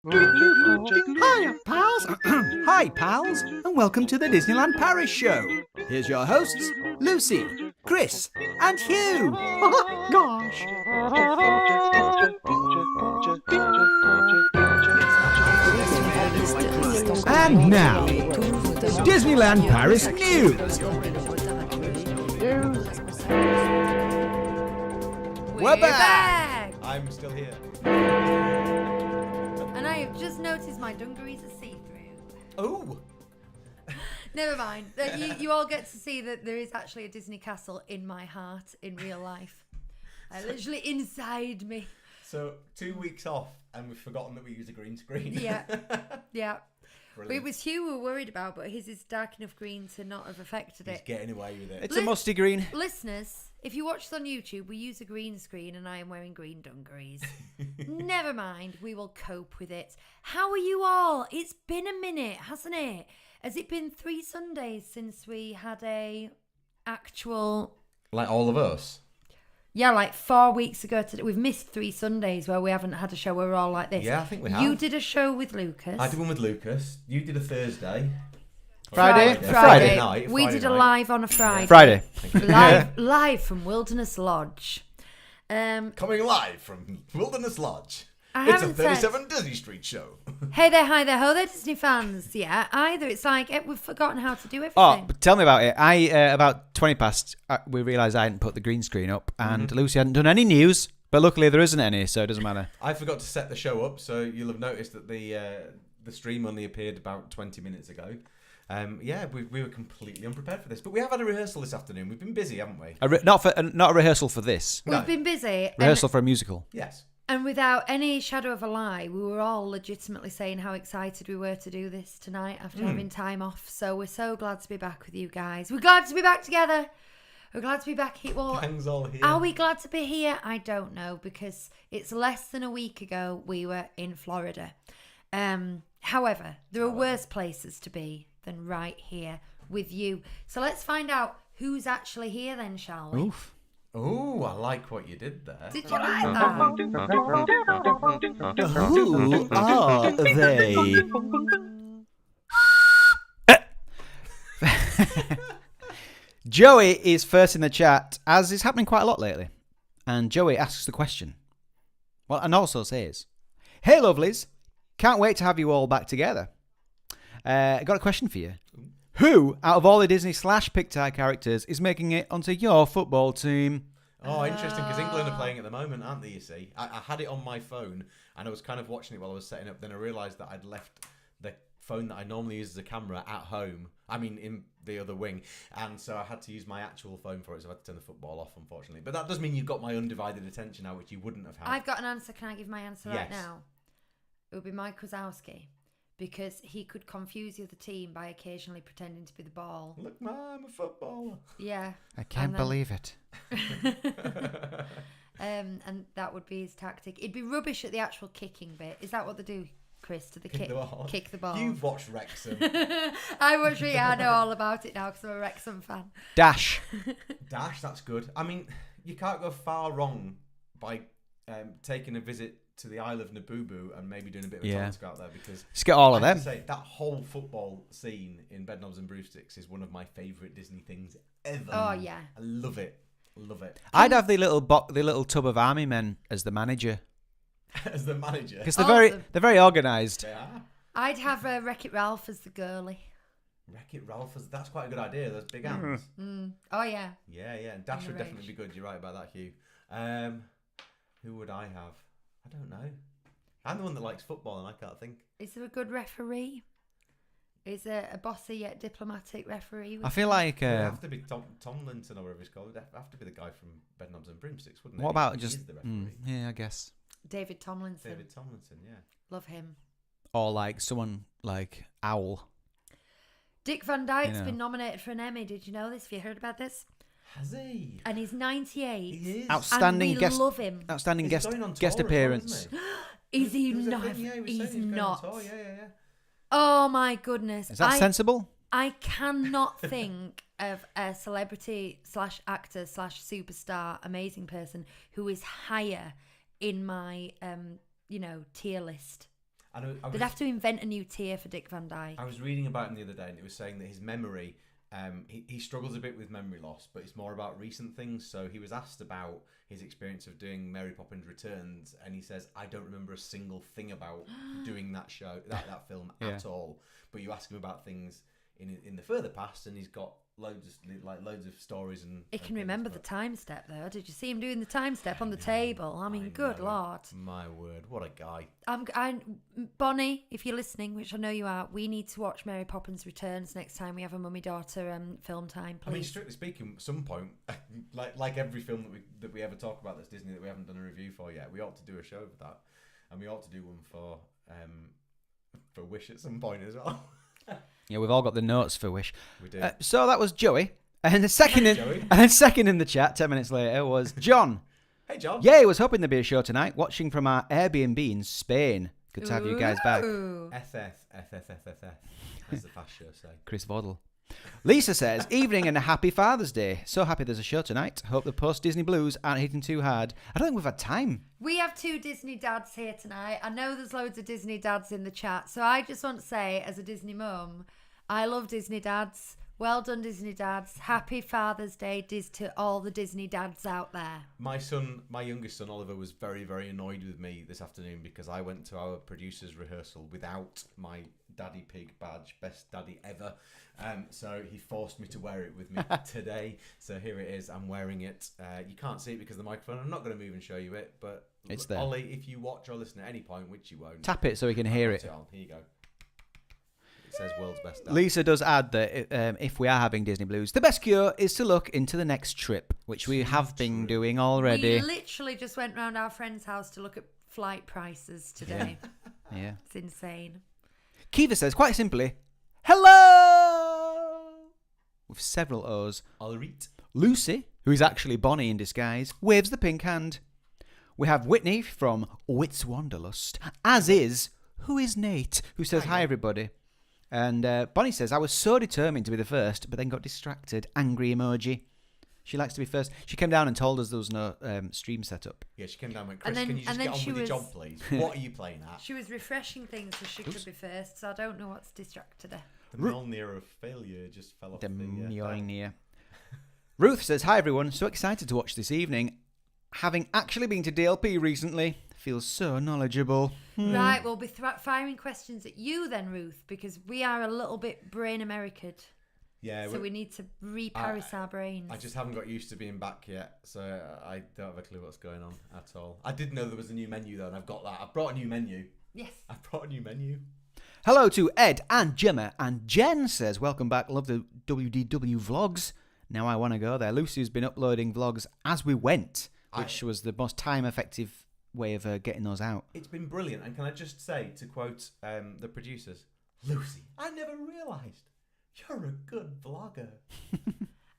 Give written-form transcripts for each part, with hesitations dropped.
Hiya, pals! Hi, pals, and welcome to the Disneyland Paris Show. Here's your hosts, Lucy, Chris, and Hugh. Gosh. And now, Disneyland Paris News. We're back! I'm still here. And I have just noticed my dungarees are see-through. Oh! Never mind. You all get to see that there is actually a Disney castle in my heart in real life. Literally inside me. So, 2 weeks off, and we've forgotten that we use a green screen. Yeah. Yeah. Brilliant. It was Hugh we were worried about, but his is dark enough green to not have affected He's it. getting away with it. It's a musty green. Listeners, if you watch this on YouTube, we use a green screen and I am wearing green dungarees. Never mind, we will cope with it. How are you all? It's been a minute, hasn't it? Has it been 3 Sundays since we had a actual... Like all of us? Yeah, like 4 weeks ago today. We've missed 3 Sundays where we haven't had a show where we're all like this. Yeah, I think we have. You did a show with Lucas. I did one with Lucas. You did a Thursday. Friday night. We did a live on a Friday. Friday. Live from Wilderness Lodge. Coming live from Wilderness Lodge. I It's a haven't said- 37 Disney Street show. Hey there, hi there, ho there, Disney fans. Yeah, either it's like we've forgotten how to do everything. Oh, but tell me about it. About 20 past, we realised I hadn't put the green screen up, and Lucy hadn't done any news, but luckily there isn't any, so it doesn't matter. I forgot to set the show up, so you'll have noticed that the stream only appeared about 20 minutes ago. We were completely unprepared for this, but we have had a rehearsal this afternoon. We've been busy, haven't we? Not a rehearsal for this. We've been busy. Rehearsal for a musical. Yes. And without any shadow of a lie, we were all legitimately saying how excited we were to do this tonight after having time off. So we're so glad to be back with you guys. We're glad to be back together. We're glad to be back here. Well, Gang's all here. are we glad to be here? I don't know, because it's less than a week ago we were in Florida. However, there are worse places to be than right here with you. So let's find out who's actually here then, shall we? Oof. Oh, I like what you did there. Did you like that? Who are they? Joey is first in the chat, as is happening quite a lot lately. And Joey asks the question. Well, and also says, "Hey, lovelies. Can't wait to have you all back together. I got a question for you. Who, out of all the Disney / Pixar characters, is making it onto your football team?" Oh, interesting, because England are playing at the moment, aren't they, you see? I had it on my phone, and I was kind of watching it while I was setting up. Then I realised that I'd left the phone that I normally use as a camera at home. I mean, in the other wing. And so I had to use my actual phone for it, so I had to turn the football off, unfortunately. But that does mean you've got my undivided attention now, which you wouldn't have had. I've got an answer. Can I give my answer right Yes. now? It would be Mike Wazowski, because he could confuse the other team by occasionally pretending to be the ball. Look, I'm a footballer. Yeah. I can't And then- believe it. And that would be his tactic. It'd be rubbish at the actual kicking bit. Is that what they do, Chris, to the kick? Kick the ball. You've watched Wrexham. I know all about it now because I'm a Wrexham fan. Dash. Dash, that's good. I mean, you can't go far wrong by taking a visit to the Isle of Naboo and maybe doing a bit of a talent scout there, because Let's get all of I have them. to say, that whole football scene in Bedknobs and Broomsticks is one of my favourite Disney things ever. Oh, yeah. I love it. Love it. I'd have the little tub of army men as the manager, As the manager. because they're very organised. They are. I'd have Wreck-It Ralph as the girlie. Wreck-It Ralph, that's quite a good idea. Those big hands. Oh, yeah. Yeah. And Dash In would the definitely range. be good. You're right about that, Hugh. Who would I have? I don't know. I'm the one that likes football and I can't think. Is there a good referee? Is there a bossy yet diplomatic referee? I feel like. It would have to be Tomlinson or whatever he's called. It would have to be the guy from Bedknobs and Broomsticks, wouldn't it? What about He just? is the referee. Yeah, I guess. David Tomlinson. David Tomlinson, yeah. Love him. or like someone like Owl. Dick Van Dyke's You know. been nominated for an Emmy. Did you know this? Have you heard about this? Has he? And he's 98. He is. Outstanding and we guest. love him. Outstanding He's guest going on tour guest as well, appearance. isn't he? Is he There was a not? thing, yeah, he was saying He's he was going on not. tour, yeah. Oh my goodness. Is that sensible? I cannot think of a celebrity / actor / superstar, amazing person who is higher in my, tier list. They'd have to invent a new tier for Dick Van Dyke. I was reading about him the other day, and it was saying that his memory, he struggles a bit with memory loss, but it's more about recent things. So he was asked about his experience of doing Mary Poppins Returns, and he says, "I don't remember a single thing about doing that show, that film at all." But you ask him about things in the further past, and he's got loads of stories and. He can remember the time step though. Did you see him doing the time step on the table? I mean, good lord. My word, what a guy. Bonnie, if you're listening, which I know you are, we need to watch Mary Poppins Returns next time we have a mummy-daughter film time, please. I mean, strictly speaking, at some point, like every film that we ever talk about that's Disney that we haven't done a review for yet, we ought to do a show for that, and we ought to do one for Wish at some point as well. Yeah, we've all got the notes for Wish. We do. So that was Joey. And the second Joey. and then second in the chat, 10 minutes later, was John. Hey, John. Yeah, he was hoping there'd be a show tonight, watching from our Airbnb in Spain. Good to have you guys back. Ooh. FFFFFF, as the fast show say. Chris Vaudle. Lisa says, evening and a happy Father's Day. So happy there's a show tonight. Hope the post-Disney blues aren't hitting too hard. I don't think we've had time. We have 2 Disney dads here tonight. I know there's loads of Disney dads in the chat. So I just want to say, as a Disney mum, I love Disney dads. Well done, Disney dads. Happy Father's Day to all the Disney dads out there. My youngest son, Oliver, was very, very annoyed with me this afternoon because I went to our producer's rehearsal without my Daddy Pig badge, best daddy ever. So he forced me to wear it with me today. So here it is. I'm wearing it. You can't see it because of the microphone. I'm not going to move and show you it, but it's there. Ollie, if you watch or listen at any point, which you won't, Tap it so we can hear it. on. Here you go. It says world's best dad. Lisa does add that if we are having Disney blues, the best cure is to look into the next trip, which we have been doing already. We literally just went round our friend's house to look at flight prices today. Yeah. It's insane. Kiva says, quite simply, hello! With several O's. Alright. Lucy, who is actually Bonnie in disguise, waves the pink hand. We have Whitney from Wits Wanderlust, as is, who is Nate, who says, hi everybody. And Bonnie says, I was so determined to be the first, but then got distracted. Angry emoji. She likes to be first. She came down and told us there was no stream set up. Yeah, she came down and went, Chris, And then- can you just and get then on she with your was- job, please? What are you playing at? She was refreshing things so she could be first, so I don't know what's distracted her. The Mjolnir of failure just fell off The the Mjolnir. Ruth says, hi everyone, so excited to watch this evening. Having actually been to DLP recently, feels so knowledgeable. Right, we'll be firing questions at you then, Ruth, because we are a little bit brain American. Yeah, So we need to re-Paris our brains. I just haven't got used to being back yet, so I don't have a clue what's going on at all. I did know there was a new menu though, and I've got that. I've brought a new menu. Yes. I've brought a new menu. Hello to Ed and Gemma, and Jen says, welcome back, love the WDW vlogs. Now I want to go there. Lucy's been uploading vlogs as we went, which was the most time-effective way of getting those out. It's been brilliant, and can I just say, to quote the producers, Lucy, I never realised you're a good vlogger.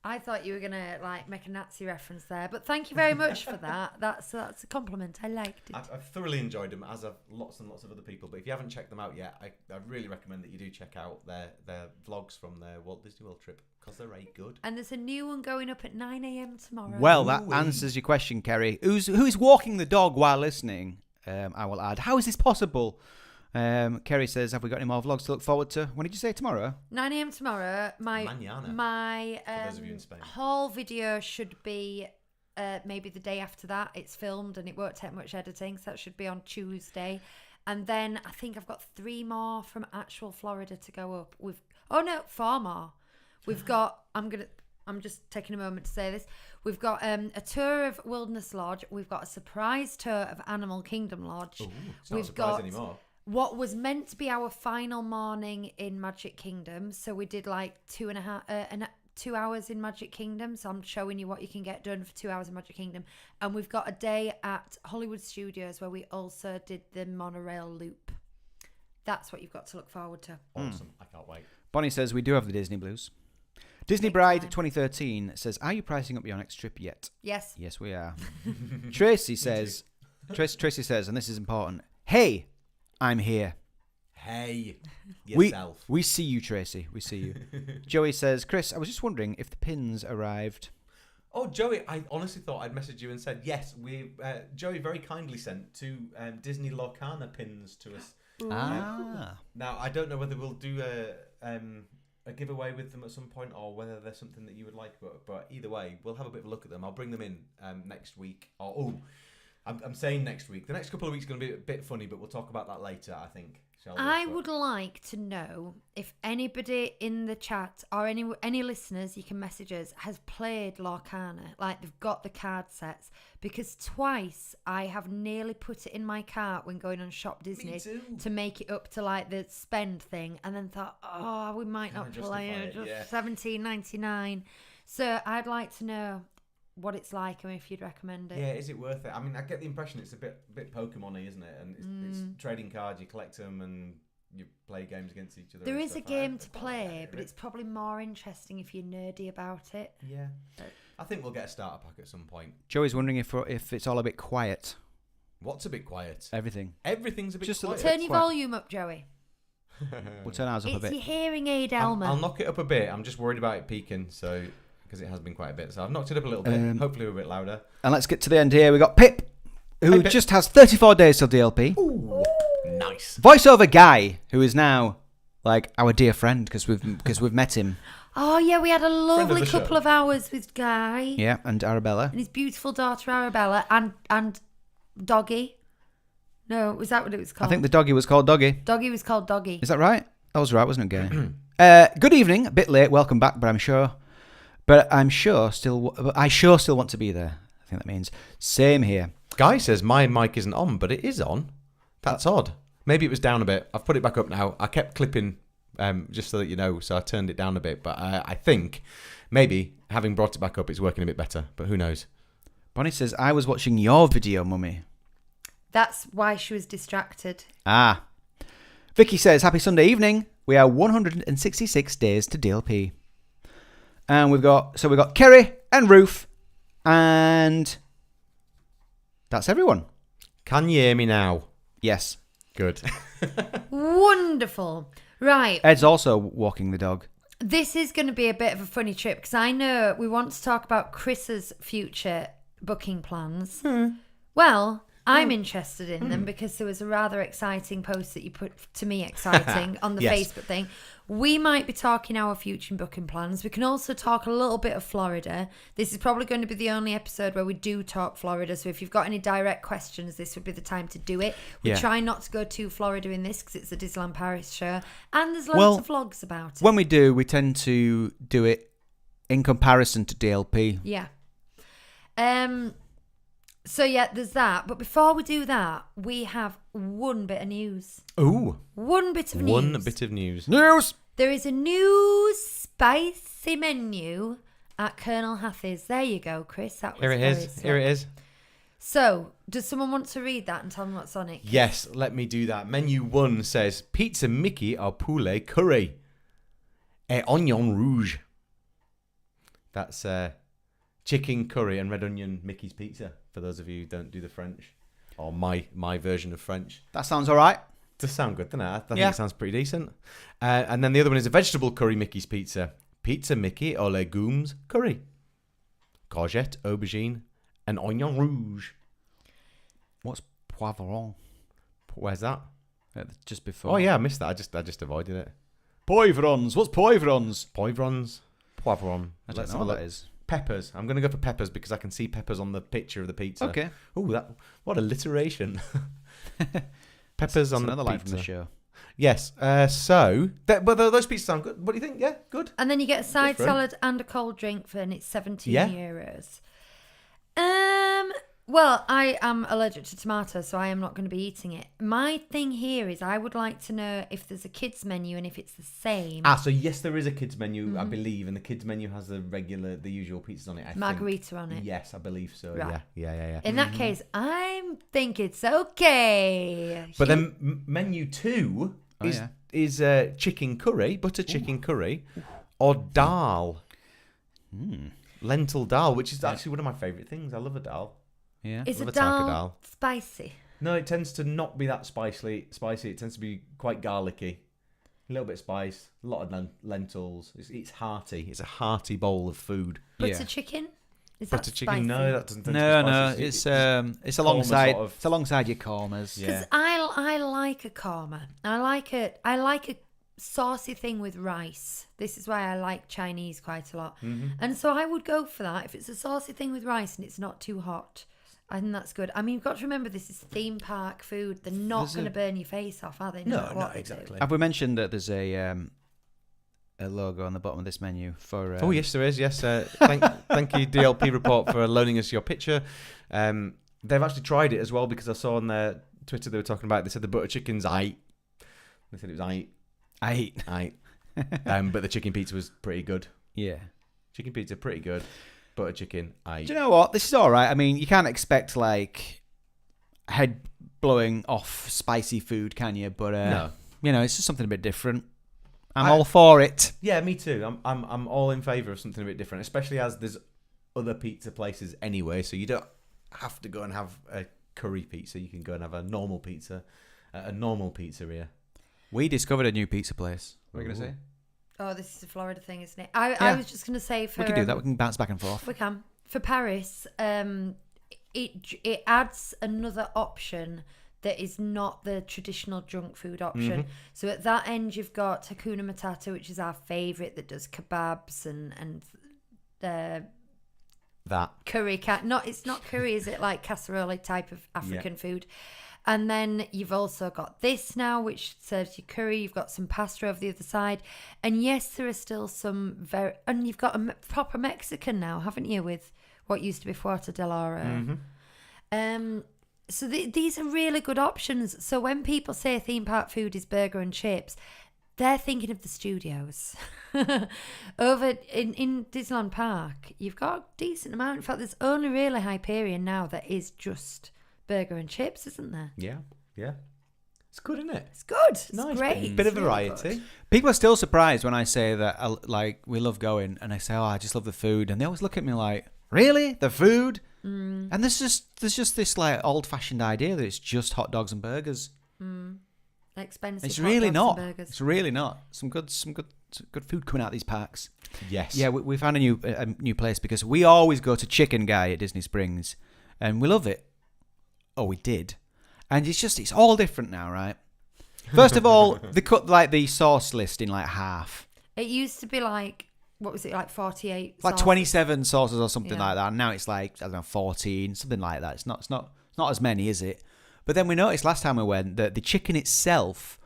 I thought you were going to make a Nazi reference there, but thank you very much for that. That's a compliment. I liked it. I've thoroughly enjoyed them, as have lots and lots of other people. But if you haven't checked them out yet, I really recommend that you do check out their vlogs from their Walt Disney World trip, because they're very good. And there's a new one going up at 9 a.m. tomorrow. Well, that answers your question, Kerry. Who is walking the dog while listening? I will add. How is this possible? Kerry says, have we got any more vlogs to look forward to? When did you say tomorrow? 9 a.m. tomorrow. Mañana. My For those of you in Spain. haul video should be maybe the day after that. It's filmed and it won't take much editing, so that should be on Tuesday. And then I think I've got 3 more from actual Florida to go up. 4 more. We've got. I'm just taking a moment to say this. We've got a tour of Wilderness Lodge. We've got a surprise tour of Animal Kingdom Lodge. Ooh, it's not a surprise anymore. What was meant to be our final morning in Magic Kingdom. So we did 2 hours in Magic Kingdom. So I'm showing you what you can get done for 2 hours in Magic Kingdom. And we've got a day at Hollywood Studios where we also did the monorail loop. That's what you've got to look forward to. Awesome. I can't wait. Bonnie says we do have the Disney blues. Disney Big Bride time. 2013 says, are you pricing up your next trip yet? Yes. Yes, we are. Tracy says, Tracy says, and this is important, hey, I'm here. Hey, We yourself. we see you, Tracy. We see you. Joey says, Chris, I was just wondering if the pins arrived. Oh, Joey, I honestly thought I'd messaged you and said, yes, Joey very kindly sent 2 Disney Lorcana pins to us. Ah. Now, I don't know whether we'll do a giveaway with them at some point or whether there's something that you would like, but either way, we'll have a bit of a look at them. I'll bring them in next week. I'm saying next week. The next couple of weeks are going to be a bit funny, but we'll talk about that later, I think. I would like to know if anybody in the chat or any listeners, you can message us, has played Lorcana, like they've got the card sets, because twice I have nearly put it in my cart when going on Shop Disney to make it up to like the spend thing, and then thought, oh, we might not play it, just $17.99. So I'd like to know what it's like and if you'd recommend it. Yeah, is it worth it? I mean, I get the impression it's a bit Pokemon-y, isn't it? And it's trading cards, you collect them and you play games against each other. There is a game to play, but it's probably more interesting if you're nerdy about it. Yeah. I think we'll get a starter pack at some point. Joey's wondering if it's all a bit quiet. What's a bit quiet? Everything. Everything's a bit Just quiet. Turn your volume up, Joey. We'll turn ours up a It's bit. your hearing aid, Elmer. I'll knock it up a bit. I'm just worried about it peaking, because it has been quite a bit. So I've knocked it up a little bit. Hopefully we're a bit louder. And let's get to the end here. We got Pip, who Hey, Pip. just has 34 days till DLP. Ooh, nice. Voiceover guy, who is now like our dear friend because we've met him. Oh, yeah, we had a lovely the couple show. of hours with Guy Yeah, and Arabella. and his beautiful daughter Arabella and Doggy. No, was that what it was I called? think the doggy was called Doggy. Doggy was called Doggy. Is that right? That was right, wasn't it, Gay? Good evening. A bit late. Welcome back, but I sure still want to be there. I think that means same here. Guy says my mic isn't on, but it is on. That's odd. Maybe it was down a bit. I've put it back up now. I kept clipping just so that you know, so I turned it down a bit. But I think maybe having brought it back up, it's working a bit better. But who knows? Bonnie says, I was watching your video, Mummy. That's why she was distracted. Ah. Vicky says, happy Sunday evening. We are 166 days to DLP. And we've got Kerry and Ruth, and that's everyone. Can you hear me now? Yes. Good. Wonderful. Right. Ed's also walking the dog. This is going to be a bit of a funny trip because I know we want to talk about Chris's future booking plans. Well, I'm interested in them because there was a rather exciting post that you put to me exciting on the Yes. Facebook thing. We might be talking our future booking plans. We can also talk a little bit of Florida. This is probably going to be the only episode where we do talk Florida. So if you've got any direct questions, this would be the time to do it. We Yeah. try not to go too Florida in this because it's the Disneyland Paris show. And there's loads of vlogs about it. When we do, we tend to do it in comparison to DLP. Yeah. So yeah, there's that. But before we do that, we have one bit of news. Ooh. One bit of news. One bit of news. News! There is a new spicy menu at Colonel Hathie's. There you go, Chris. That was Here it very is. slick. Here it is. So, does someone want to read that and tell me what's on it? Yes, let me do that. Menu 1 says pizza Mickey au poulet curry et oignon rouge. That's chicken curry and red onion Mickey's pizza. For those of you who don't do the French, or my version of French. That sounds all right. Does sound good, doesn't it? I think Yeah. it sounds pretty decent. And then the other one is a vegetable curry Mickey's pizza. Pizza Mickey aux légumes curry. Courgette, aubergine, and oignon rouge. What's poivron? Where's that? Just before. Oh yeah, I missed that. I just avoided it. Poivrons. What's poivrons? Poivrons. Poivron. I don't Let's know have a what look. that is. Peppers. I'm going to go for peppers because I can see peppers on the picture of the pizza. Okay. Oh, what alliteration. Peppers on another the line pizza. from the show. Yes. But those pizzas sound good. What do you think? Yeah, good. And then you get a side Different. salad and a cold drink for, and it's 17 Yeah. euros. Well, I am allergic to tomatoes, so I am not going to be eating it. My thing here is I would like to know if there's a kids menu and if it's the same. So yes, there is a kids menu, I believe, and the kids menu has the usual pizzas on it. I think. Margarita on it. Yes, I believe so. Right. Yeah. In that case, I think it's okay. But then menu 2 is chicken curry, butter chicken curry, or dal. Lentil dal, which is actually one of my favourite things. I love a dal. Yeah. Is I a love a taka dal spicy? No, it tends to not be that spicy. It tends to be quite garlicky. A little bit of spice, a lot of lentils. It's hearty. It's a hearty bowl of food. Butter chicken? Is Butter that chicken? spicy? No, that doesn't tend to be spicy. It's alongside sort of- it's alongside your kormas. Yeah. Because I like a korma. I like a saucy thing with rice. This is why I like Chinese quite a lot. And so I would go for that. If it's a saucy thing with rice and it's not too hot, I think that's good. I mean, you've got to remember this is theme park food. They're not going to burn your face off, are they? No, exactly. Have we mentioned that there's a logo on the bottom of this menu for? Oh yes, there is. Yes, thank you, DLP Report, for loaning us your picture. They've actually tried it as well, because I saw on their Twitter they were talking about. They said the butter chicken's aight. They said it was aight. But the chicken pizza was pretty good. Yeah. Chicken pizza pretty good. Butter chicken, aight. Do you know what? This is all right. I mean, you can't expect like head blowing off spicy food, can you? But No. You know, it's just something a bit different. I'm all for it. Yeah, me too. I'm all in favour of something a bit different, especially as there's other pizza places anyway, so you don't have to go and have a curry pizza. You can go and have a normal pizza at a normal pizzeria. We discovered a new pizza place. What are you going to say? Oh, this is a Florida thing, isn't it? I was just going to say for... We can do that. We can bounce back and forth. We can. For Paris, it adds another option that is not the traditional junk food option. So at that end, you've got Hakuna Matata, which is our favourite, that does kebabs and That. curry. It's not curry, is it? Like casserole type of African food. And then you've also got this now, which serves you curry. You've got some pasta over the other side. And yes, there are still some and you've got a proper Mexican now, haven't you, with what used to be Fuerte del Oro. So these are really good options. So when people say theme park food is burger and chips, they're thinking of the studios. Over in Disneyland Park, you've got a decent amount. In fact, there's only really Hyperion now that is just burger and chips, isn't there? Yeah. It's good, isn't it? It's good. It's Nice. great. Bit of It's really variety. good. People are still surprised when I say that, like, we love going, and I say, oh, I just love the food, and they always look at me like, really, the food? And there's just this like old-fashioned idea that it's just hot dogs and burgers. Expensive. It's hot really dogs not. and burgers. It's really not. Some good food coming out of these parks. Yes. Yeah, we found a new place because we always go to Chicken Guy at Disney Springs, and we love it. Oh, we did, and it's all different now, right? First of all, they cut like the sauce list in like half. It used to be like, what was it, like 48? Like sauces? 27 sauces or something Yeah. like that. And now it's like, I don't know, 14, something like that. It's not as many, is it? But then we noticed last time we went that the chicken itself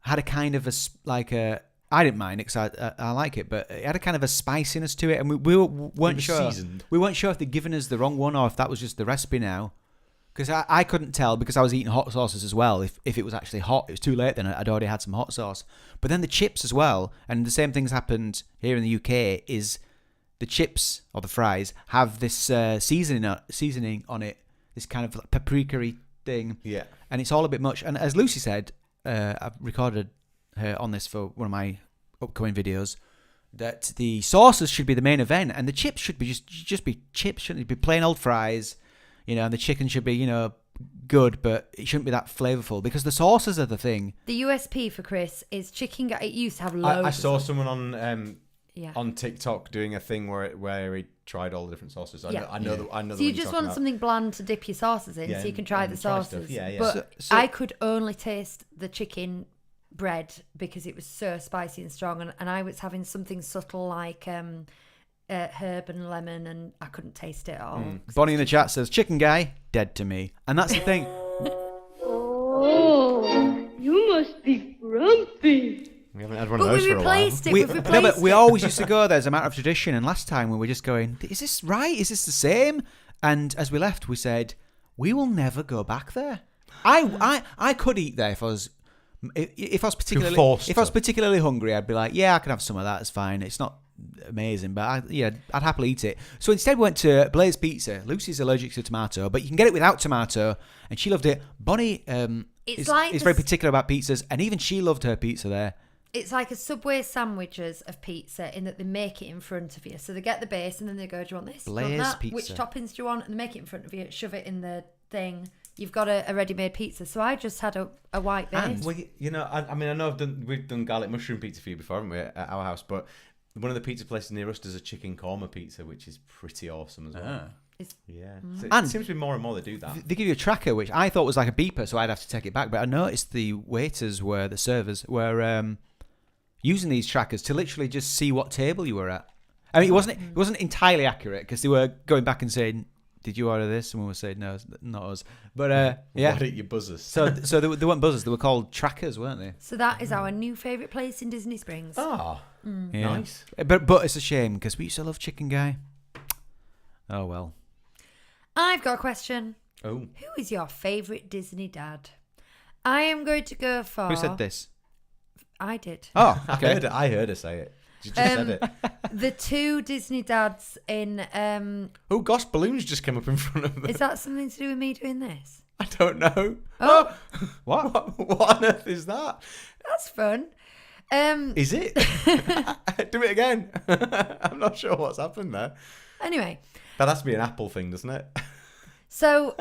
had a kind of I didn't mind it because I like it, but it had a kind of a spiciness to it, and we weren't sure. Seasoned. We weren't sure if they'd given us the wrong one or if that was just the recipe now. Because I couldn't tell because I was eating hot sauces as well. If it was actually hot, it was too late then. I'd already had some hot sauce. But then the chips as well, and the same things happened here in the UK, is the chips or the fries have this seasoning on it, this kind of like paprika-y thing. Yeah. And it's all a bit much. And as Lucy said, I've recorded her on this for one of my upcoming videos, that the sauces should be the main event, and the chips should be just be chips, shouldn't it? Be plain old fries. You know, and the chicken should be, good, but it shouldn't be that flavourful because the sauces are the thing. The USP for Chris is chicken. It used to have loads. I saw of someone on TikTok doing a thing where he tried all the different sauces. I know the So you just want something bland to dip your sauces in, so you can try the sauces. Stuff. Yeah. But So- I could only taste the chicken bread because it was so spicy and strong, and I was having something subtle like herb and lemon, and I couldn't taste it at all. Bonnie in the chat says, Chicken Guy, dead to me. And that's the thing. Oh, you must be grumpy. We haven't had one But of those we for a while. replaced it. We, We've no, replaced but we it. always used to go there as a matter of tradition. And last time we were just going, is this right? Is this the same? And as we left, we said, we will never go back there. I could eat there if I was forced particularly hungry. I'd be like, yeah, I can have some of that. It's fine. It's not amazing, but I'd happily eat it. So instead we went to Blaze Pizza. Lucy's allergic to tomato, but you can get it without tomato, and she loved it. Bonnie is very particular about pizzas, and even she loved her pizza there. It's like a Subway sandwiches of pizza in that they make it in front of you. So they get the base and then they go, do you want this? Blaze do you want that? pizza. Which toppings do you want? And they make it in front of you, shove it in the thing. You've got a ready-made pizza. So I just had a white base. And, I know we've done garlic mushroom pizza for you before, haven't we, at our house? But one of the pizza places near us does a chicken korma pizza, which is pretty awesome as well. Yeah. So it seems to be more and more they do that. They give you a tracker, which I thought was like a beeper, so I'd have to take it back. But I noticed the servers were using these trackers to literally just see what table you were at. I mean, it wasn't entirely accurate because they were going back and saying, "Did you order this?" And we were saying, "No, not us." But yeah, What are your buzzers? so they weren't buzzers; they were called trackers, weren't they? So that is our new favourite place in Disney Springs. Oh, Yeah. nice. But it's a shame because we used to love Chicken Guy. Oh well. I've got a question. Oh, Who is your favourite Disney dad? I am going to go for... Who said this? I did. Oh, okay. I heard her say it. She just said it. The two Disney dads in... Oh gosh, balloons just came up in front of them. is that something to do with me doing this? I don't know. Oh. What? What on earth is that? That's fun. Is it? Do it again. I'm not sure what's happened there. Anyway. That has to be an Apple thing, doesn't it? So,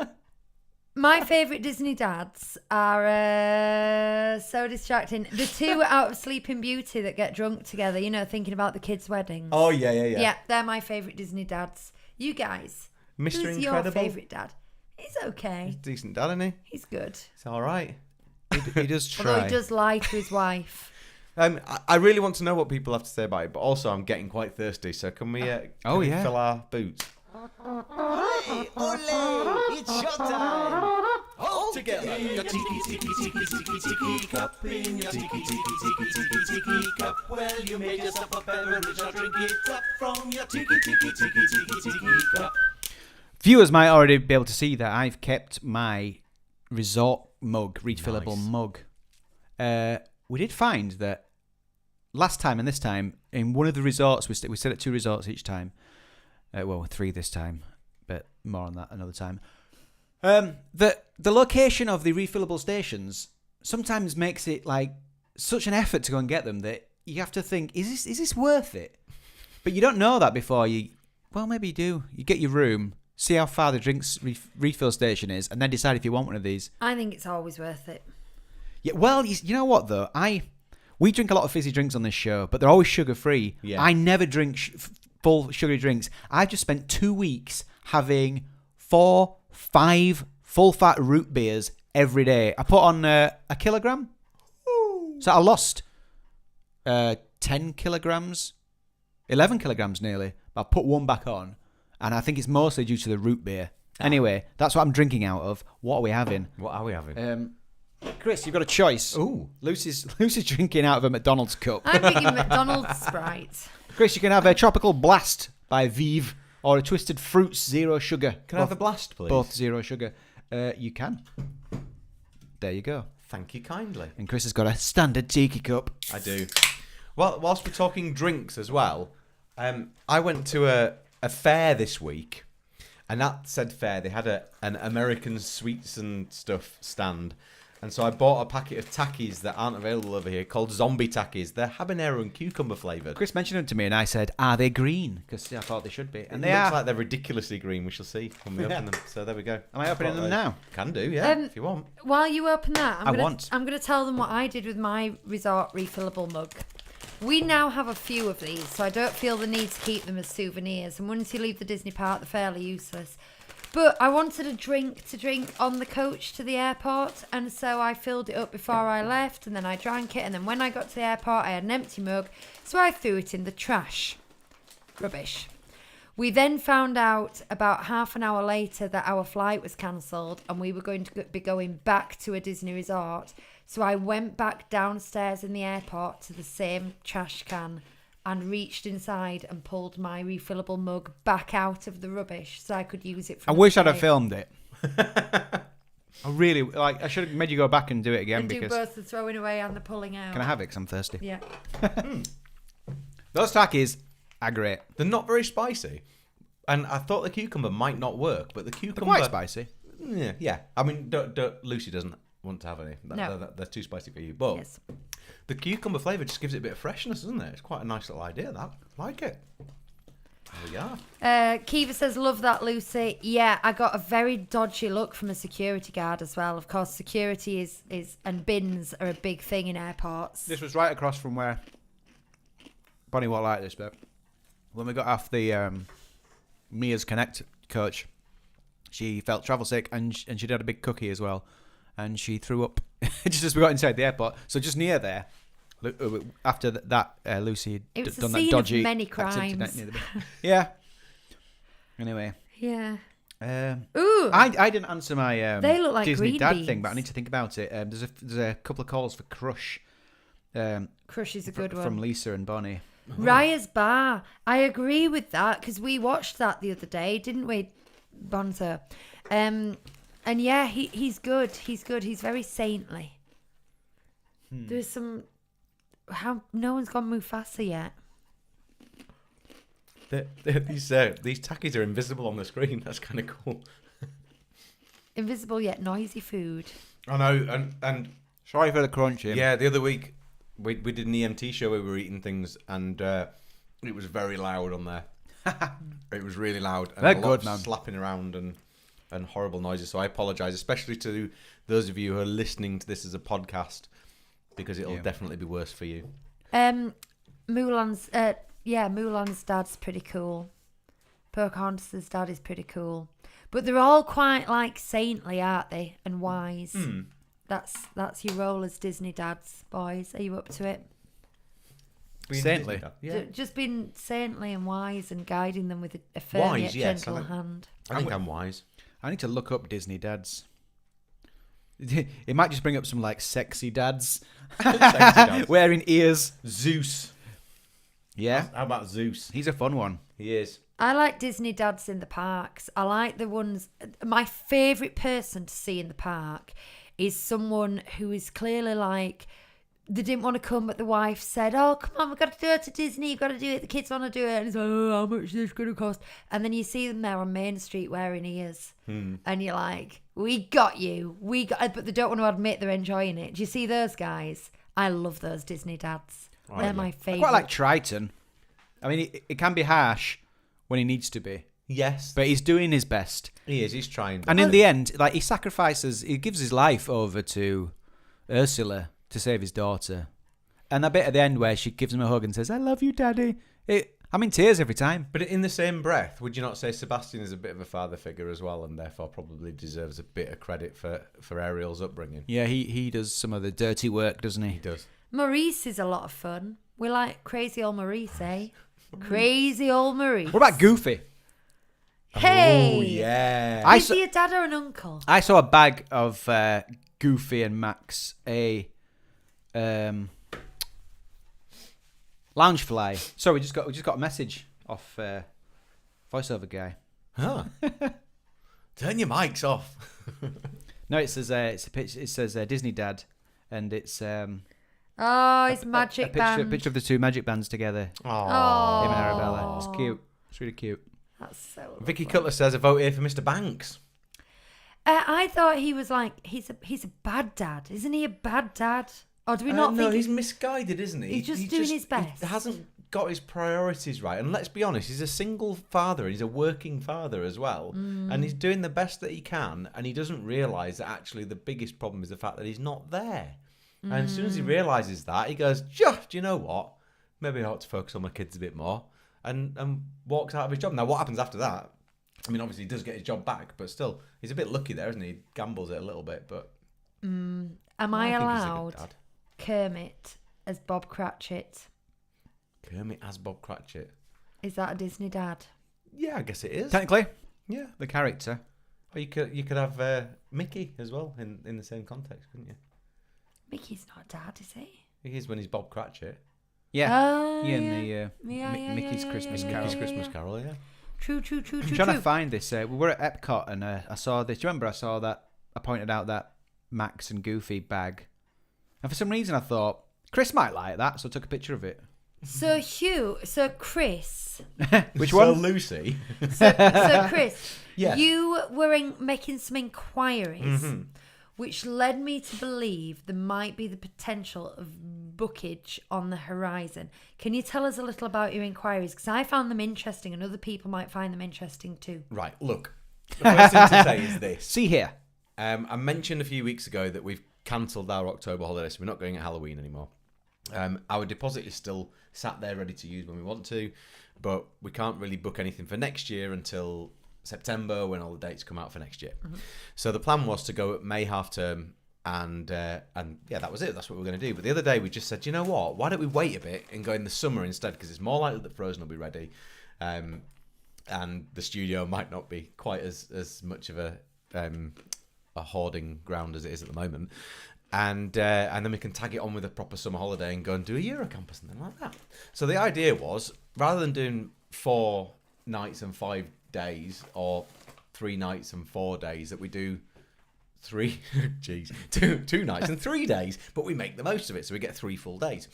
my favourite Disney dads are so distracting. The two out of Sleeping Beauty that get drunk together, thinking about the kids' weddings. Oh, yeah. Yeah, they're my favourite Disney dads. You guys. Mr. Who's Incredible. your favourite dad? He's okay. He's a decent dad, isn't he? He's good. It's all right. He does try. Although he does lie to his wife. I really want to know what people have to say about it, but also I'm getting quite thirsty, so can we we fill our boots? Hey, ole, it's showtime! All together! Your tiki cup in your tiki cup. Well, you made yourself a beverage, now drink it up from your tiki cup. Viewers might already be able to see that I've kept my resort mug, refillable mug. We did find that last time and this time, in one of the resorts, we stayed at 2 resorts each time. 3 this time, but more on that another time. The location of the refillable stations sometimes makes it like such an effort to go and get them that you have to think, is this worth it? But you don't know that before maybe you do. You get your room, see how far the drinks refill station is, and then decide if you want one of these. I think it's always worth it. Yeah, well, you know what though? We drink a lot of fizzy drinks on this show, but they're always sugar-free. Yeah. I never drink full sugary drinks. I've just spent 2 weeks having 4-5 full-fat root beers every day. I put on a kilogram. So I lost 10 kilograms, 11 kilograms nearly. But I put 1 back on, and I think it's mostly due to the root beer. Anyway, that's what I'm drinking out of. What are we having? What are we having? Chris, you've got a choice. Ooh. Lucy's drinking out of a McDonald's cup. I'm thinking McDonald's Sprite. Chris, you can have a Tropical Blast by Vive or a Twisted Fruits Zero Sugar. Can I have a blast, please? Both zero sugar. You can. There you go. Thank you kindly. And Chris has got a standard tiki cup. I do. Well, whilst we're talking drinks as well, I went to a fair this week, and that said fair, they had an American sweets and stuff stand. And so I bought a packet of Takis that aren't available over here called Zombie Takis. They're habanero and cucumber flavoured. Chris mentioned them to me and I said, are they green? Because I thought they should be. And It they looks are. like they're ridiculously green. We shall see when we open them. So there we go. Am I opening them now? Can do, yeah, if you want. While you open that, I'm going to tell them what I did with my resort refillable mug. We now have a few of these, so I don't feel the need to keep them as souvenirs. And once you leave the Disney park, they're fairly useless. But I wanted a drink to drink on the coach to the airport, and so I filled it up before I left, and then I drank it, and then when I got to the airport, I had an empty mug, so I threw it in the trash. Rubbish. We then found out about half an hour later that our flight was cancelled, and we were going to be going back to a Disney resort, so I went back downstairs in the airport to the same trash can and reached inside and pulled my refillable mug back out of the rubbish so I could use it for I wish I'd have filmed it. I really, I should have made you go back and do it again and because... do both the throwing away and the pulling out. Can I have it? Because I'm thirsty. Yeah. Those Takis Agree. They're not very spicy. And I thought the cucumber might not work, but the They're cucumber... quite spicy. Yeah. I mean, Lucy doesn't want to have any. No. They're too spicy for you. But Yes. the cucumber flavour just gives it a bit of freshness, doesn't it? It's quite a nice little idea, that. I like it. There we are. Kiva says, love that, Lucy. Yeah, I got a very dodgy look from a security guard as well. Of course, security is and bins are a big thing in airports. This was right across from where Bonnie won't like this, but when we got off the Mia's Connect coach, she felt travel sick and she did a big cookie as well, and she threw up just as we got inside the airport. So just near there, after that, Lucy It had was the done that scene of dodgy many activity crimes. near the bin. Yeah. Anyway, Yeah. Ooh, I didn't answer my They look like Disney green Dad beans. thing, but I need to think about it. There's a couple of calls for Crush. Crush is a good one. From Lisa and Bonnie. Raya's Bar. I agree with that because we watched that the other day, didn't we, Bonzo? And yeah, he's good. He's good. He's very saintly. There's some... How no one's gone Mufasa yet. These tackies are invisible on the screen. That's kind of cool. Invisible yet noisy food. I know, and Sorry for the crunching. yeah, the other week we did an EMT show where we were eating things, and it was very loud on there. It was really loud. And They're a lot good, of man. slapping around and horrible noises. So I apologise, especially to those of you who are listening to this as a podcast, because it'll definitely be worse for you. Mulan's dad's pretty cool. Pocahontas's dad is pretty cool. But they're all quite like saintly, aren't they? And wise. That's your role as Disney dads, boys. Are you up to it? Saintly. Yeah. Just being saintly and wise and guiding them with a firm Wise, yet yes, gentle hand. I think I'm wise. I need to look up Disney dads. It might just bring up some like sexy dads. Sexy dads. Wearing ears. Zeus. Yeah. How about Zeus? He's a fun one. He is. I like Disney dads in the parks. I like the ones... My favourite person to see in the park is someone who is clearly like... They didn't want to come, but the wife said, oh, come on, we've got to do it to Disney. You've got to do it. The kids want to do it. And it's like, oh, how much is this going to cost? And then you see them there on Main Street wearing ears. And you're like, we got you. But they don't want to admit they're enjoying it. Do you see those guys? I love those Disney dads. Oh, They're yeah. my I favourite. quite like Triton. I mean, it can be harsh when he needs to be, Yes. but he's doing his best. He is. He's trying. And in the end, like he gives his life over to Ursula to save his daughter. And that bit at the end where she gives him a hug and says, I love you, Daddy. I'm in tears every time. But in the same breath, would you not say Sebastian is a bit of a father figure as well, and therefore probably deserves a bit of credit for Ariel's upbringing? Yeah, he does some of the dirty work, doesn't he? He does. Maurice is a lot of fun. We like crazy old Maurice, eh? Crazy old Maurice. What about Goofy? Hey! Oh, yeah. I Is saw, he a dad or an uncle? I saw a bag of Goofy and Max, Loungefly. So we just got a message off voiceover guy. Huh. Turn your mics off. No, it says it's a pitch. It says Disney Dad, and it's Oh, his magic band. a picture of the two magic bands together. Oh. Him and Arabella. It's cute. It's really cute. That's so Vicky lovely. Cutler says a vote here for Mr. Banks. I thought he was like he's a bad dad, isn't he? A bad dad, or do we not No, think he's misguided, isn't he? He's just doing his best. He hasn't got his priorities right. And let's be honest, he's a single father and he's a working father as well. And he's doing the best that he can. And he doesn't realise that actually the biggest problem is the fact that he's not there. And as soon as he realises that, he goes, do you know what? Maybe I ought to focus on my kids a bit more. And walks out of his job. Now, what happens after that? I mean, obviously, he does get his job back, but still, he's a bit lucky there, isn't he? He gambles it a little bit, but... Am I think he's a good allowed dad. Kermit as Bob Cratchit? Kermit as Bob Cratchit. Is that a Disney dad? Yeah, I guess it is. Technically, Yeah. the character. Or you could have Mickey as well in the same context, couldn't you? Mickey's not a dad, is he? He is when he's Bob Cratchit. Yeah. Oh, yeah, yeah. and the Yeah, Mickey's yeah, Christmas yeah, Carol. Mickey's yeah, Christmas yeah. Carol, yeah. True. I'm trying to find this. We were at Epcot and I saw this. Do you remember I saw that? I pointed out that Max and Goofy bag. And for some reason I thought, Chris might like that, so I took a picture of it. So Chris, Which So one? Lucy. so Chris, Yes. you were making some inquiries, Mm-hmm. which led me to believe there might be the potential of bookage on the horizon. Can you tell us a little about your inquiries? Because I found them interesting, and other people might find them interesting too. Right, look. The first thing to say is this. See here. I mentioned a few weeks ago that we've cancelled our October holiday, so we're not going at Halloween anymore. Our deposit is still sat there ready to use when we want to, but we can't really book anything for next year until September when all the dates come out for next year. So the plan was to go at May half term, and yeah, that was it. That's what we were going to do. But the other day we just said, you know what? Why don't we wait a bit and go in the summer instead? Because it's more likely that Frozen will be ready, and the studio might not be quite as much of a hoarding ground as it is at the moment. And then we can tag it on with a proper summer holiday and go and do a Eurocamp or something like that. So the idea was, rather than doing 4 nights and 5 days or 3 nights and 4 days, that we do 2 nights and 3 days, but we make the most of it, so we get 3 full days.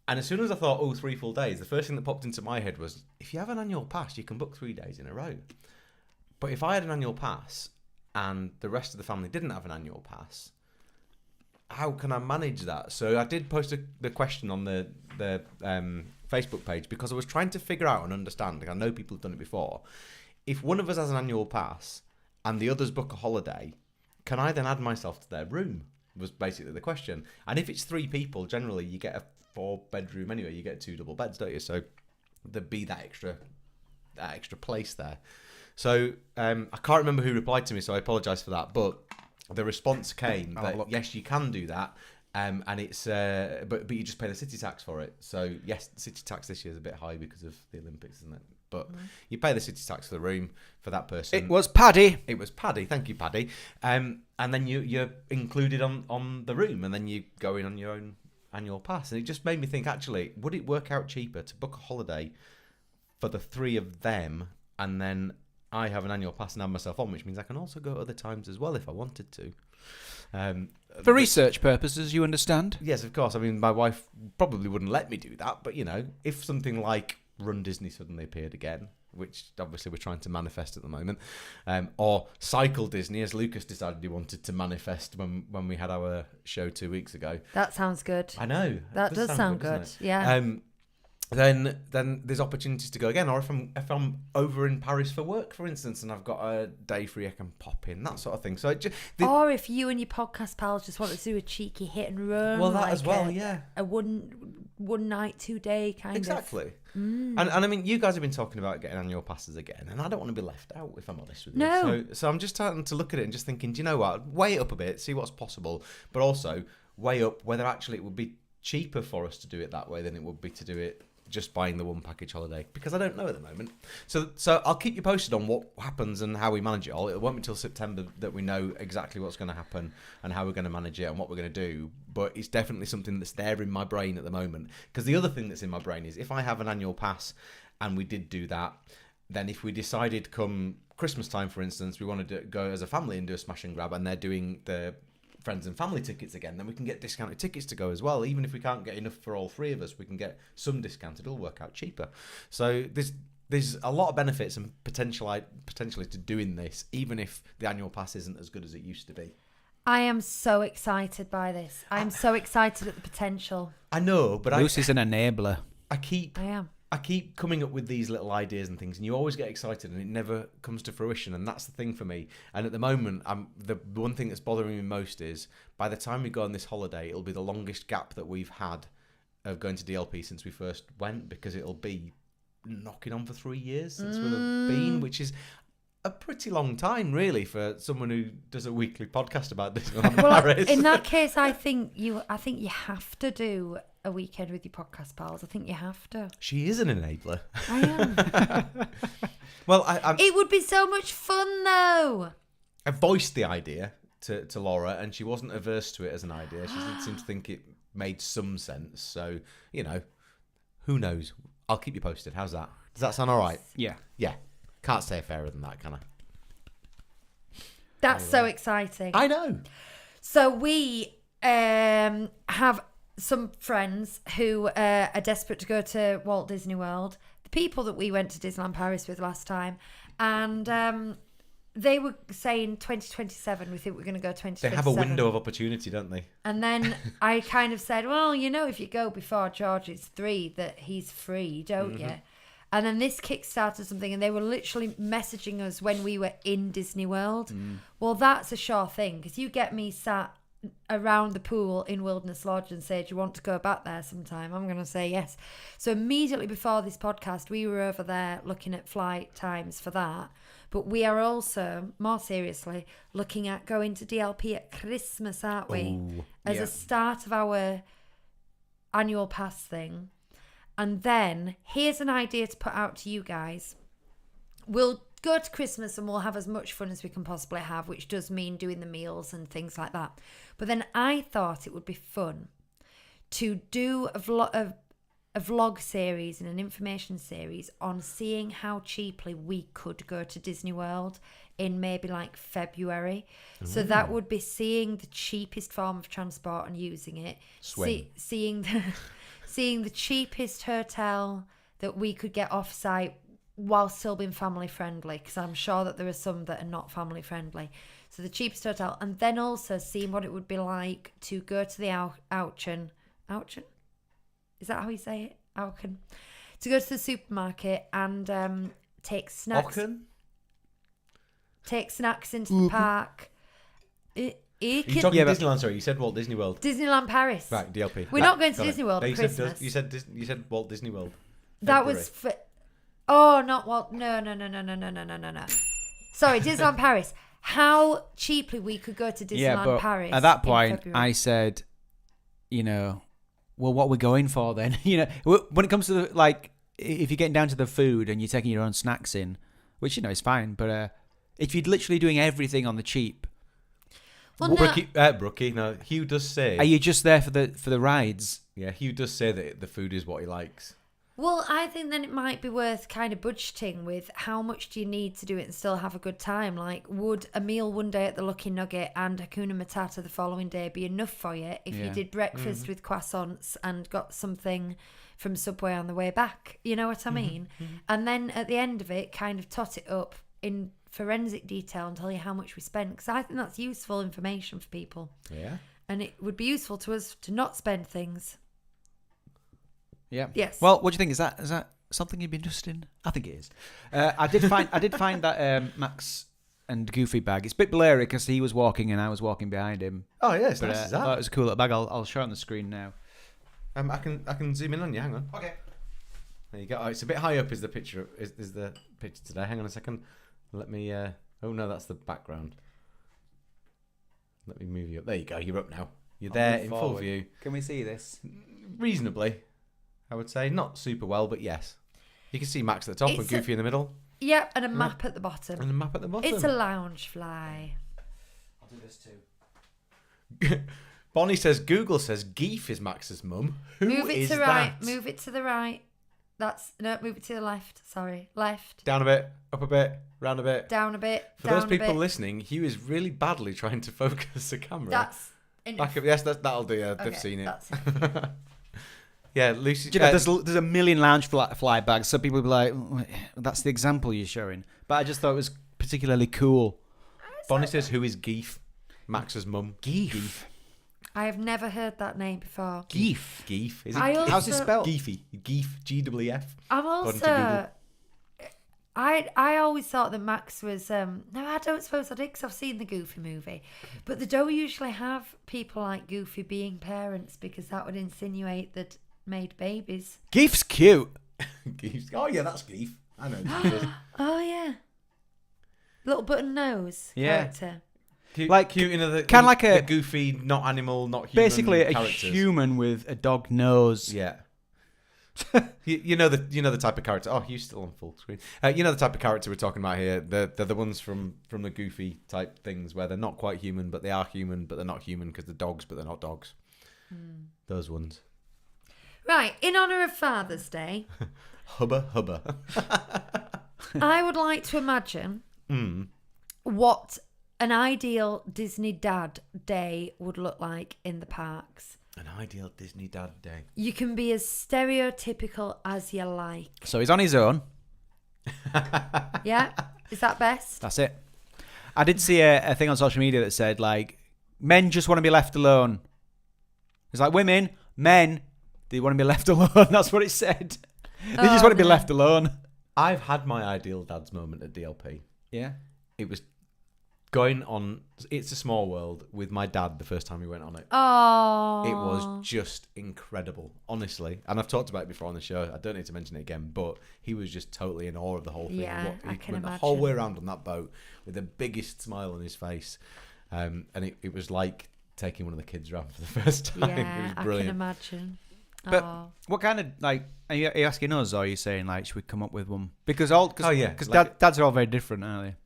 And as soon as I thought, 3 full days, the first thing that popped into my head was, if you have an annual pass, you can book 3 days in a row. But if I had an annual pass and the rest of the family didn't have an annual pass, how can I manage that? So I did post the question on the Facebook page because I was trying to figure out and understand. I know people have done it before. If one of us has an annual pass and the others book a holiday, can I then add myself to their room? Was basically the question. And if it's 3 people, generally you get a 4-bedroom anyway. You get 2 double beds, don't you? So there'd be that extra place there. So I can't remember who replied to me, so I apologise for that. But the response came that yes, you can do that, and it's but you just pay the city tax for it. So yes, the city tax this year is a bit high because of the Olympics, isn't it? But you pay the city tax for the room for that person. It was Paddy. It was Paddy. Thank you, Paddy. And then you're included on the room, and then you go in on your own annual pass. And it just made me think, actually, would it work out cheaper to book a holiday for the 3 of them, and then I have an annual pass and have myself on, which means I can also go at other times as well if I wanted to. For research purposes, you understand? Yes, of course. I mean, my wife probably wouldn't let me do that, but, if something like Run Disney suddenly appeared again, which obviously we're trying to manifest at the moment, or Cycle Disney, as Lucas decided he wanted to manifest when we had our show 2 weeks ago. That sounds good. I know. That does sound good. Doesn't it? Yeah. Then there's opportunities to go again, or if I'm over in Paris for work, for instance, and I've got a day free, I can pop in, that sort of thing. So or if you and your podcast pals just want to do a cheeky hit and run, well, that as well, yeah, a one night 2 day kind exactly. And I mean, you guys have been talking about getting annual passes again, and I don't want to be left out, if I'm honest with you. No. So I'm just starting to look at it and just thinking, do you know what? Weigh it up a bit, see what's possible, but also weigh up whether actually it would be cheaper for us to do it that way than it would be to do it just buying the one package holiday, because I don't know at the moment. So I'll keep you posted on what happens and how we manage it all. It won't be until September that we know exactly what's going to happen and how we're going to manage it and what we're going to do. But it's definitely something that's there in my brain at the moment. Because the other thing that's in my brain is, if I have an annual pass and we did do that, then if we decided come Christmas time, for instance, we wanted to go as a family and do a smash and grab, and they're doing the friends and family tickets again, then we can get discounted tickets to go as well. Even if we can't get enough for all 3 of us, we can get some discounted. It'll work out cheaper. So there's a lot of benefits and potentially to doing this, even if the annual pass isn't as good as it used to be. I am so excited by this. I'm so excited at the potential. I know, but Lucy's an enabler. I am. I keep coming up with these little ideas and things, and you always get excited, and it never comes to fruition, and that's the thing for me. And at the moment, the one thing that's bothering me most is, by the time we go on this holiday, it'll be the longest gap that we've had of going to DLP since we first went, because it'll be knocking on for 3 years since we've been, which is a pretty long time, really, for someone who does a weekly podcast about Disneyland Paris. In that case, I think you have to do a weekend with your podcast pals. I think you have to. She is an enabler. I am. Well, it would be so much fun, though. I voiced the idea to Laura, and she wasn't averse to it as an idea. She did seem to think it made some sense. So, who knows? I'll keep you posted. How's that? Does that sound all right? Yeah. Yeah. Can't say fairer than that, can I? That's so exciting. I know. So we have some friends who are desperate to go to Walt Disney World. The people that we went to Disneyland Paris with last time, and they were saying 2027. We think we're going to go 2027. They have a window of opportunity, don't they? And then I kind of said, well, you know, if you go before George is 3, that he's free, don't you? And then this kickstarted something, and they were literally messaging us when we were in Disney World. Well, that's a sure thing, because you get me sat around the pool in Wilderness Lodge and say, do you want to go back there sometime? I'm going to say yes. So immediately before this podcast, we were over there looking at flight times for that. But we are also, more seriously, looking at going to DLP at Christmas, aren't we? As a start of our annual pass thing. And then, here's an idea to put out to you guys. We'll go to Christmas and we'll have as much fun as we can possibly have, which does mean doing the meals and things like that. But then I thought it would be fun to do a vlog series and an information series on seeing how cheaply we could go to Disney World in maybe like February. So that would be seeing the cheapest form of transport and using it. Seeing the cheapest hotel that we could get off-site while still being family friendly, because I'm sure that there are some that are not family friendly. So the cheapest hotel, and then also seeing what it would be like to go to the Auchan. Is that how you say it? Auchan. To go to the supermarket and take snacks. Auchan? Take snacks into the park. Are you talking Disneyland? Sorry, you said Walt Disney World. Disneyland Paris. Right, DLP. We're not going to Disney World No, for Christmas. You said Walt Disney World. That February. was for... Oh, not Walt. No. Sorry, Disneyland Paris. How cheaply we could go to Disneyland Paris. At that point, I said, you know, well, what we're going for then? You know, when it comes to the, like, if you're getting down to the food and you're taking your own snacks in, which, you know, is fine, but if you're literally doing everything on the cheap, well, Brookie, no, Hugh does say, are you just there for the rides? Yeah, Hugh does say that the food is what he likes. Well, I think then it might be worth kind of budgeting with how much do you need to do it and still have a good time. Like, would a meal one day at the Lucky Nugget and Hakuna Matata the following day be enough for you if you did breakfast with croissants and got something from Subway on the way back? You know what I mean? And then at the end of it, kind of tot it up in forensic detail and tell you how much we spent, because I think that's useful information for people. Yeah. And it would be useful to us to not spend things. Yeah. Yes. Well, what do you think? Is that something you'd be interested in? I think it is. I did find that Max and Goofy bag. It's a bit blurry because he was walking and I was walking behind him. Oh yeah, it's But nice I as that. thought it was a cool little bag. I'll show it on the screen now. I can zoom in on you. Hang on. Okay. There you go. Oh, it's a bit high up. Is the picture today? Hang on a second. Let me. Oh no, that's the background. Let me move you up. There you go. You're up now. You're there in full view. Can we see this? Reasonably, I would say. Not super well, but yes. You can see Max at the top and Goofy in the middle. Yep, and a map at the bottom. And a map at the bottom. It's a Loungefly. I'll do this too. Bonnie says, Google says Geef is Max's mum. Move it is to right. that? Move it to the right. Move it to the left. Sorry. Left. Down a bit, up a bit, round a bit. Down a bit. For down those people a bit. listening, Hugh is really badly trying to focus the camera. That's enough. Back up. Yes, that'll do. Yeah, they've Okay, seen it. that's Yeah, Lucy. Do you know, there's a million Loungefly bags. So people will be like, "Oh, that's the example you're showing." But I just thought it was particularly cool. Bonnie says, "Who is Geef?" Max's mum. Geef. I have never heard that name before. Geef. Geef. Is it? How's it spelled? Geefy. Geef. G-W-F. I'm According to also. I always thought that Max was. No, I don't suppose I did because I've seen the Goofy movie, but they don't usually have people like Goofy being parents because that would insinuate that made babies. Geef's cute. Geef. Oh yeah, that's Geef. I know. Geef is. Oh yeah, little button nose character. Cute, Like- cute, you know, the goofy, not animal, not human. Basically, a characters. human with a dog nose. Yeah. you know the type of character. Oh, Hugh's still on full screen. You know the type of character we're talking about here. They're the ones from the Goofy type things where they're not quite human, but they are human, but they're not human because they're dogs, but they're not dogs. Those ones. Right, in honour of Father's Day, Hubba. I would like to imagine what an ideal Disney Dad day would look like in the parks. An ideal Disney dad day. You can be as stereotypical as you like. So he's on his own. Yeah? Is that best? That's it. I did see a thing on social media that said, like, men just want to be left alone. It's like men, they want to be left alone. That's what it said. They just want to be left alone. I've had my ideal dad's moment at DLP. Yeah. It was going on It's a Small World with my dad the first time we went on it. Oh. It was just incredible, honestly. And I've talked about it before on the show. I don't need to mention it again, but he was just totally in awe of the whole thing. Yeah, I He can went imagine. the whole way around on that boat with the biggest smile on his face. And it was like taking one of the kids around for the first time. It Yeah, was I can brilliant. imagine. But Oh. what kind of, like, are you asking us, or are you saying, like, should we come up with one? Because because like- dads are all very different, aren't they?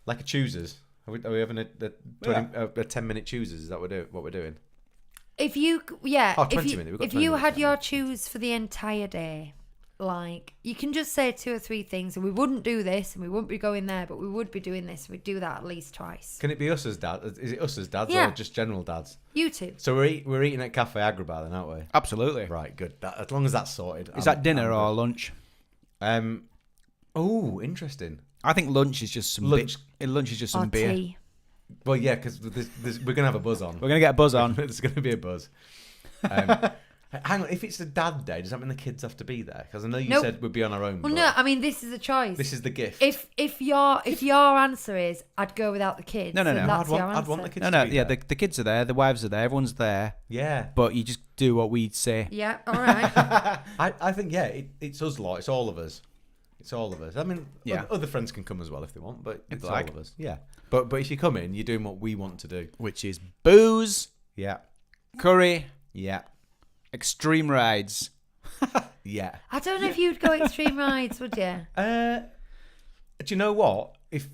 Like a choosers. Are we having a 10-minute choosers? Is that what we're doing? If you, yeah, Oh, if 20 you, minutes. We've got if 20 you minutes had now. your choose for the entire day, like, you can just say 2 or 3 things, and we wouldn't do this, and we wouldn't be going there, but we would be doing this. We'd do that at least twice. Can it be us as dads? Is it us as dads Yeah. or just general dads? You two. So we're eating at Cafe Agrabah then, aren't we? Absolutely. Right, good. As long as that's sorted. Is that dinner or lunch? Oh, interesting. I think lunch is just some Lunch. Lunch is just Or some beer. tea. Well, yeah, because we're going to have a buzz on. We're gonna get a buzz on. There's going to be a buzz. Hang on, if it's a dad day, does that mean the kids have to be there? Because I know you Nope. said we'd be on our own. Well, but no, I mean, this is a choice. This is the gift. If your answer is I'd go without the kids, No, then that's your answer. I'd want the kids No, to no, be yeah, there. the kids are there, the wives are there, everyone's there, Yeah. but you just do what we say. Yeah, all right. I think, yeah, it's us lot. It's all of us. It's all of us. I mean, Yeah. other friends can come as well if they want, but it's they all like. of us. Yeah. But if you come in, you're doing what we want to do. Which is booze, Yeah. curry, Yeah. extreme rides. Yeah. I don't know if you'd go extreme rides, would you? Do you know what? If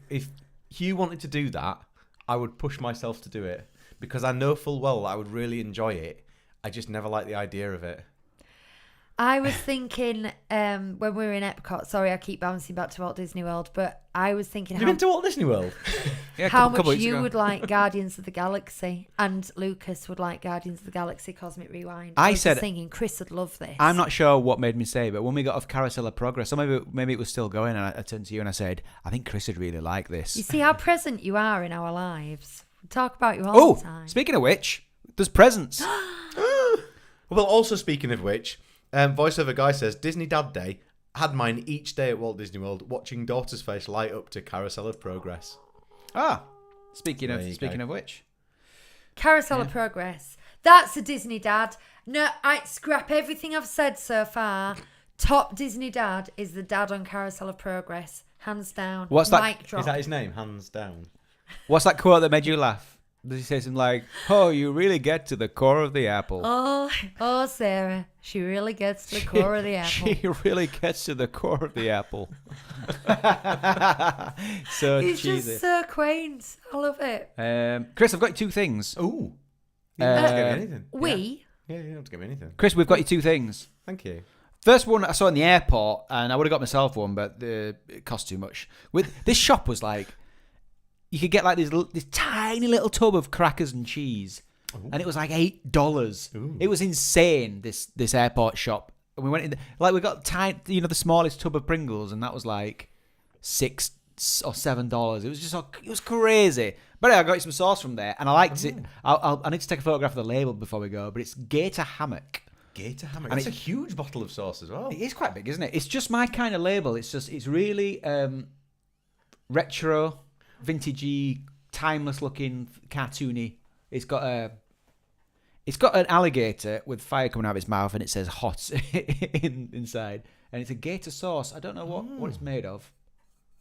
Hugh wanted to do that, I would push myself to do it because I know full well that I would really enjoy it. I just never like the idea of it. I was thinking when we were in Epcot. Sorry, I keep bouncing back to Walt Disney World, but I was thinking Have you been to Walt Disney World? Yeah, how couple much weeks you ago. would like Guardians of the Galaxy, and Lucas would like Guardians of the Galaxy Cosmic Rewind. I was said- just thinking Chris would love this. I'm not sure what made me say, but when we got off Carousel of Progress, or maybe it was still going, and I turned to you and I said, I think Chris would really like this. You see how present you are in our lives. We talk about you all the Oh, time. speaking of which, there's presents. Well, also speaking of which, voiceover guy says Disney Dad Day had mine each day at Walt Disney World, watching daughter's face light up to Carousel of Progress. Speaking There you go. of which. Carousel of Progress. That's a Disney dad. No, I scrap everything I've said so far. Top Disney dad is the dad on Carousel of Progress. Hands down. What's that- Mic drop. Is that his name? Hands down. What's that quote that made you laugh? Does he say something like, "Oh, you really get to the core of the apple"? Oh, Sarah. She really gets to the core of the apple. She really gets to the core of the apple. So He's cheesy. just so quaint. I love it. Chris, I've got you 2 things. Ooh. You don't have to give me anything. We? Yeah, you don't have to give me anything. Chris, we've got you 2 things. Thank you. First one I saw in the airport, and I would have got myself one, but it cost too much. With this shop was like, you could get like this tiny little tub of crackers and cheese, and it was like $8. Ooh. It was insane. This airport shop, and we went in. We got the smallest tub of Pringles, and that was like $6 or $7. It was just it was crazy. But I got some sauce from there, and I liked it. I need to take a photograph of the label before we go, but it's Gator Hammock. Gator Hammock. And It's a huge bottle of sauce as well. It is quite big, isn't it? It's just my kind of label. It's really retro, vintagey, timeless looking, cartoony. It's got an alligator with fire coming out of its mouth, and it says hot inside. And it's a gator sauce. I don't know what it's made of.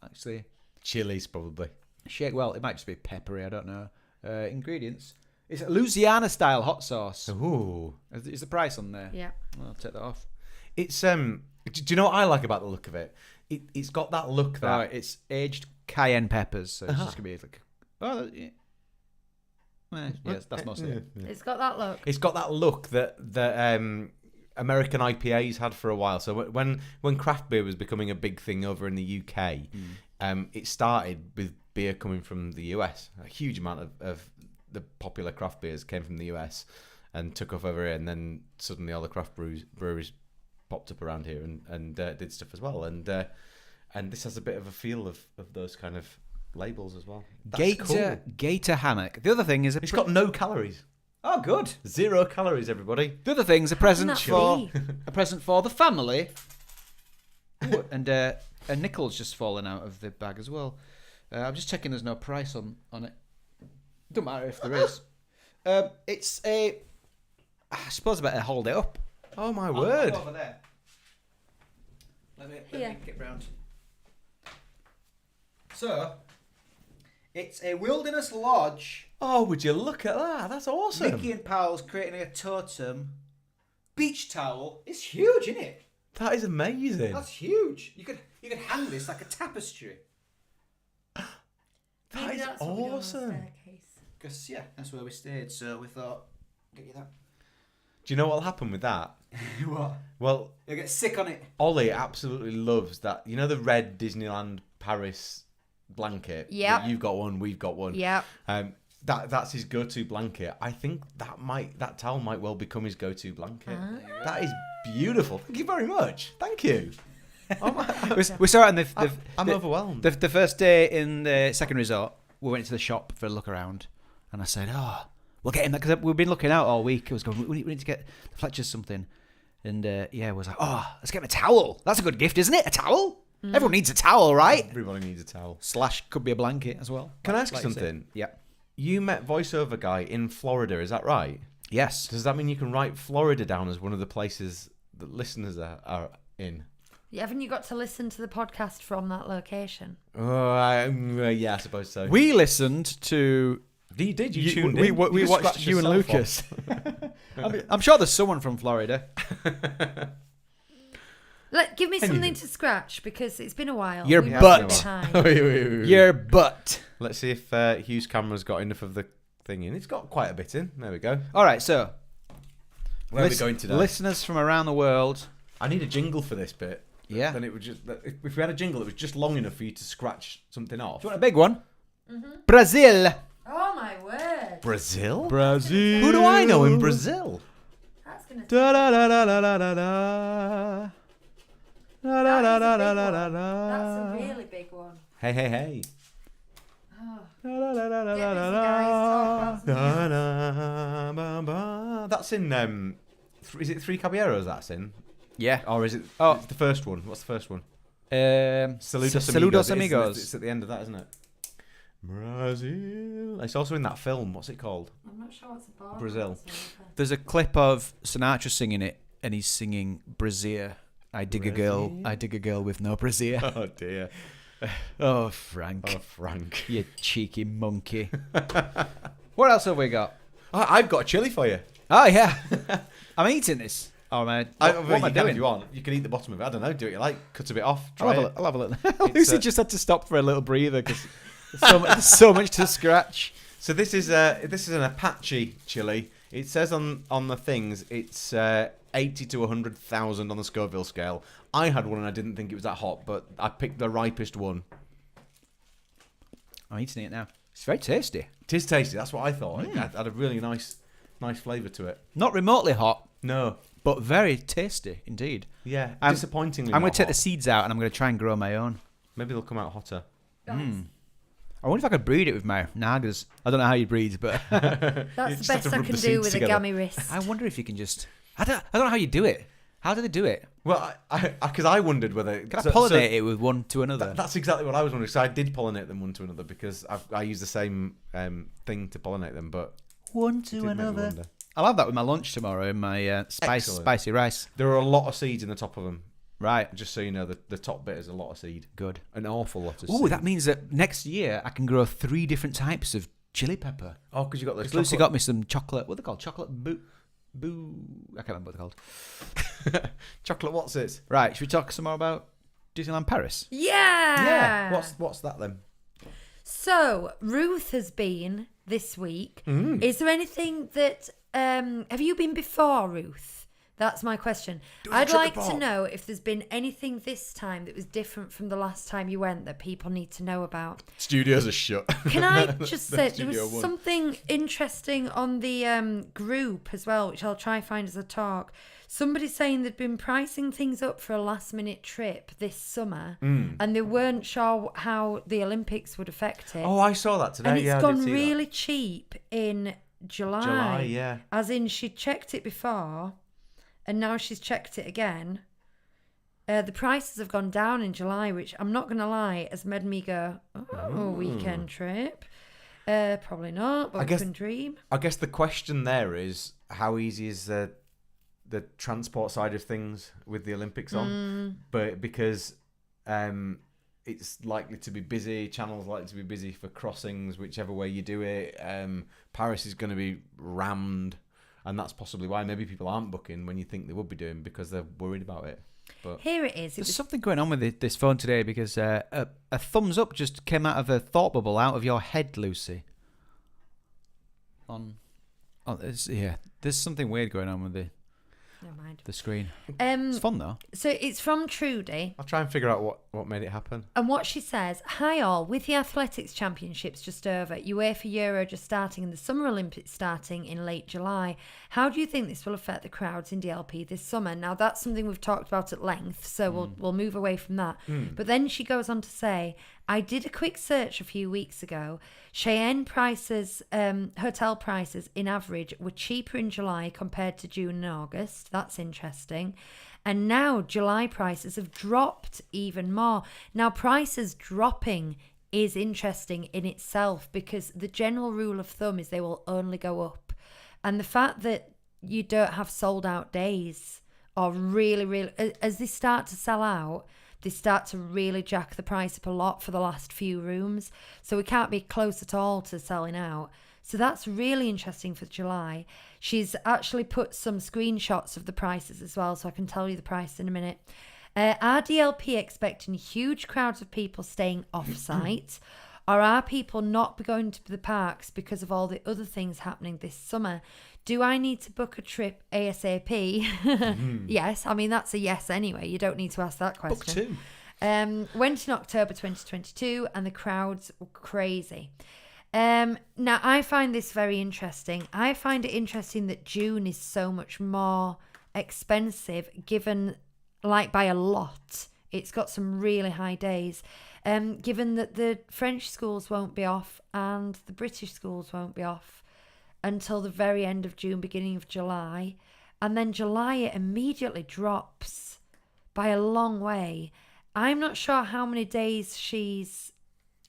Actually, Chilies, probably. well, it might just be peppery. I don't know. Ingredients. It's a Louisiana style hot sauce. Ooh. Is the price on there? Yeah. I'll take that off. It's do you know what I like about the look of it? It's got that look that Right, it's aged cayenne peppers, so it's just gonna be like, yeah. Yes, that's mostly it. It's got that look. It's got that look that American IPAs had for a while. So when craft beer was becoming a big thing over in the UK, it started with beer coming from the US. A huge amount of the popular craft beers came from the US. and took off over here, and then suddenly all the craft breweries popped up around here and did stuff as well. And this has a bit of a feel of those kind of labels as well. That's cool. Gator hammock. The other thing is It's got no calories. Oh, good. 0 calories, everybody. The other thing's a present that for be? a present for the family. Ooh, and a nickel's just fallen out of the bag as well. I'm just checking there's no price on it. Don't matter if there is. It's a. I suppose I better hold it up. Oh my word! Over there. Let me get round. So, it's a Wilderness Lodge. Oh, would you look at that? That's awesome. Mickey and Pals creating a totem. Beach towel. It's huge, isn't it? That is amazing. That's huge. You could hang this like a tapestry. That is that's what we do on the awesome. staircase. Because, that's where we stayed, so we thought, get you that. Do you know what'll happen with that? What? Well, You'll get sick on it. Ollie absolutely loves that. You know the red Disneyland Paris blanket? Yep. You've got one, we've got one. Yep. That's his go-to blanket. I think that towel might well become his go-to blanket. That is beautiful. Thank you very much. Thank you. We saw it on the I'm overwhelmed. The first day in the second resort. We went to the shop for a look around, and I said, we'll get him that, because we've been looking out all week. I was going, we need to get the Fletchers something. And I was like, let's get him a towel. That's a good gift, isn't it? A towel? Everyone needs a towel, right? Everybody needs a towel. / could be a blanket as well. Can I ask you something? Yeah. You met voiceover guy in Florida, is that right? Yes. Does that mean you can write Florida down as one of the places that listeners are in? Haven't you got to listen to the podcast from that location? Yeah, I suppose so. We listened to... You did. You tuned in. We You watched scratched Hugh and yourself Lucas. I'm sure there's someone from Florida. Give me something to scratch, because it's been a while. Your We've butt. got time. Your butt. Let's see if Hugh's camera's got enough of the thing in. It's got quite a bit in. There we go. All right, so... Where are we going today? Listeners from around the world. I need a jingle for this bit. Yeah. Then it would just... If we had a jingle, it was just long enough for you to scratch something off. Do you want a big one? Mm-hmm. Brazil. Oh my word. Brazil? Brazil. Who do I know in Brazil? That's going to Da da da da da da da da. Da da da da da da da da. That's a really big one. Hey, hey, hey. Oh. Da da da da da Get busy, da guys. Talk about Da, da, ba, ba. That's in... is it Three Caballeros that's in? Yeah. Or is it it's the first one? What's the first one? Saludos amigos. It's at the end of that, isn't it? Brazil. It's also in that film. What's it called? I'm not sure what's about. Brazil. There's a clip of Sinatra singing it, and he's singing Brazier. I dig a girl with no brazier. Oh dear. Oh, Frank. Oh, Frank. You cheeky monkey. What else have we got? I've got a chili for you. Oh, yeah. I'm eating this. Oh, man. What am I doing? If you want, you can eat the bottom of it. I don't know. Do what you like. Cut a bit off. I'll Try it. have a look. Lucy just had to stop for a little breather because there's so much to scratch. So this is an Apache chili. It says on the things it's 80 to 100,000 on the Scoville scale. I had one and I didn't think it was that hot, but I picked the ripest one. I'm eating it now. It's very tasty. It is tasty. That's what I thought. It had a really nice flavour to it. Not remotely hot, No. but very tasty indeed. Yeah. I'm- Disappointingly. I'm going not to take the hot. seeds out and I'm going to try and grow my own. Maybe they'll come out hotter. I wonder if I could breed it with my nagas. I don't know how you breed, but That's the just have best to I rub can the do seeds with together. a gammy wrist. I wonder if you can just... I don't know how you do it. How do they do it? Well, because I wondered whether... Can I pollinate it with one to another? That's exactly what I was wondering. So I did pollinate them one to another because I use the same thing to pollinate them, but... One it to did make me another. wonder. I'll have that with my lunch tomorrow in my Excellent. spicy rice. There are a lot of seeds in the top of them. Right. Just so you know, the top bit is a lot of seed. Good. An awful lot of seed. Oh, that means that next year I can grow 3 different types of chili pepper. Oh, because you got those. Because Lucy got me some chocolate. What are they called? Chocolate boo. I can't remember what they're called. chocolate. What's it? Right. Should we talk some more about Disneyland Paris? Yeah. What's that then? So Ruth has been this week. Is there anything that have you been before, Ruth? That's my question. Do the I'd like triple to pop. know if there's been anything this time that was different from the last time you went that people need to know about. Studios are shut. Can I just The say there was Studio One. something interesting on the group as well, which I'll try find as a talk. Somebody saying they'd been pricing things up for a last-minute trip this summer, and they weren't sure how the Olympics would affect it. Oh, I saw that today. And it's yeah, I gone did see really cheap in July. July, yeah. As in, she checked it before, and now she's checked it again. The prices have gone down in July, which I'm not going to lie, has made me go, weekend trip. Probably not, but I can dream. I guess the question there is, how easy is the transport side of things with the Olympics on? But because it's likely to be busy, Channel's likely to be busy for crossings, whichever way you do it. Paris is going to be rammed, and that's possibly why maybe people aren't booking when you think they would be doing, because they're worried about it. But Here it is. There's something going on with this phone today, because a thumbs up just came out of a thought bubble out of your head, Lucy. There's something weird going on with Never mind. the screen. It's fun though. So it's from Trudy. I'll try and figure out what made it happen. And what she says, hi all, with the athletics championships just over, UEFA Euro just starting and the Summer Olympics starting in late July, how do you think this will affect the crowds in DLP this summer? Now that's something we've talked about at length, so we'll move away from that. But then she goes on to say, I did a quick search a few weeks ago. Cheyenne prices, hotel prices in average were cheaper in July compared to June and August. That's interesting. And now July prices have dropped even more. Now prices dropping is interesting in itself, because the general rule of thumb is they will only go up. And the fact that you don't have sold out days, or really, as they start to sell out, they start to really jack the price up a lot for the last few rooms. So we can't be close at all to selling out. So that's really interesting for July. She's actually put some screenshots of the prices as well, so I can tell you the price in a minute. Are DLP expecting huge crowds of people staying off-site? Or are people not going to the parks because of all the other things happening this summer? Do I need to book a trip ASAP? Yes, I mean, that's a yes anyway. You don't need to ask that question. Book 2. Went in October 2022 and the crowds were crazy. Now, I find this very interesting. I find it interesting that June is so much more expensive, given, like, by a lot. It's got some really high days. Given that the French schools won't be off and the British schools won't be off until the very end of June, beginning of July. And then July, it immediately drops by a long way. I'm not sure how many days she's...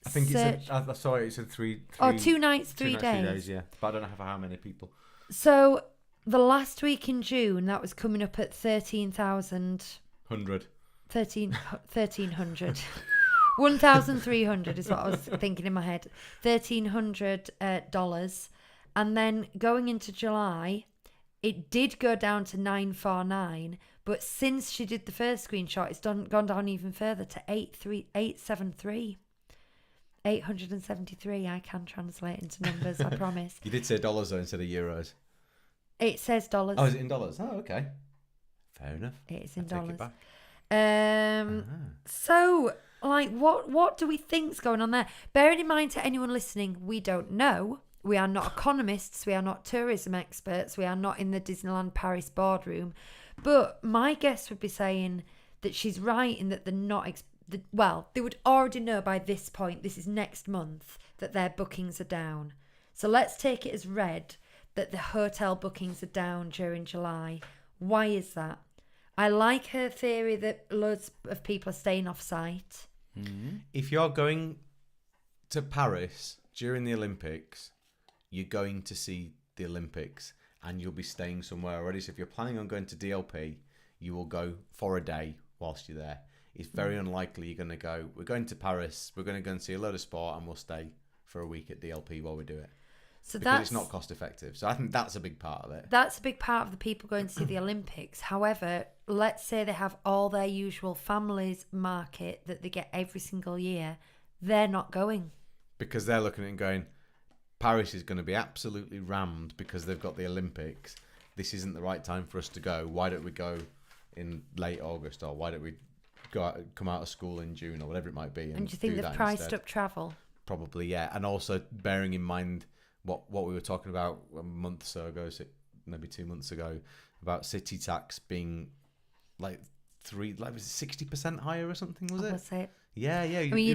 I think I saw it. It said three. Oh, 2 nights, 3 2 nights, days. 3 days, yeah. But I don't know for how many people. So the last week in June, that was coming up at 13,000... 100. 1,300. 1,300 is what I was thinking in my head. $1,300. And then going into July, it did go down to 949. But since she did the first screenshot, it's gone down even further to 873. 873. I can translate into numbers, I promise. You did say dollars though instead of euros. It says dollars. Oh, is it in dollars? Oh, okay. Fair enough. It is in Take dollars. it back. So, like, what do we think's going on there? Bearing in mind, to anyone listening, we don't know. We are not economists. We are not tourism experts. We are not in the Disneyland Paris boardroom. But my guess would be saying that she's right in that they're not... well, they would already know by this point, this is next month, that their bookings are down. So let's take it as read that the hotel bookings are down during July. Why is that? I like her theory that loads of people are staying off-site. If you're going to Paris during the Olympics, you're going to see the Olympics and you'll be staying somewhere already. So if you're planning on going to DLP, you will go for a day whilst you're there. It's very unlikely you're going to go, we're going to Paris, we're going to go and see a load of sport and we'll stay for a week at DLP while we do it. So because it's not cost effective. So I think that's a big part of it. That's a big part of the people going to see the Olympics. However, let's say they have all their usual families market that they get every single year. They're not going. Because they're looking at it and going, Paris is going to be absolutely rammed because they've got the Olympics. this isn't the right time for us to go. Why don't we go in late August, or why don't we come out of school in June, or whatever it might be? And do you think they've priced up travel? Probably, yeah. And also bearing in mind what we were talking about a month or so ago, maybe 2 months ago, about city tax being like 60% higher or something, was it? Was it? Yeah. I mean,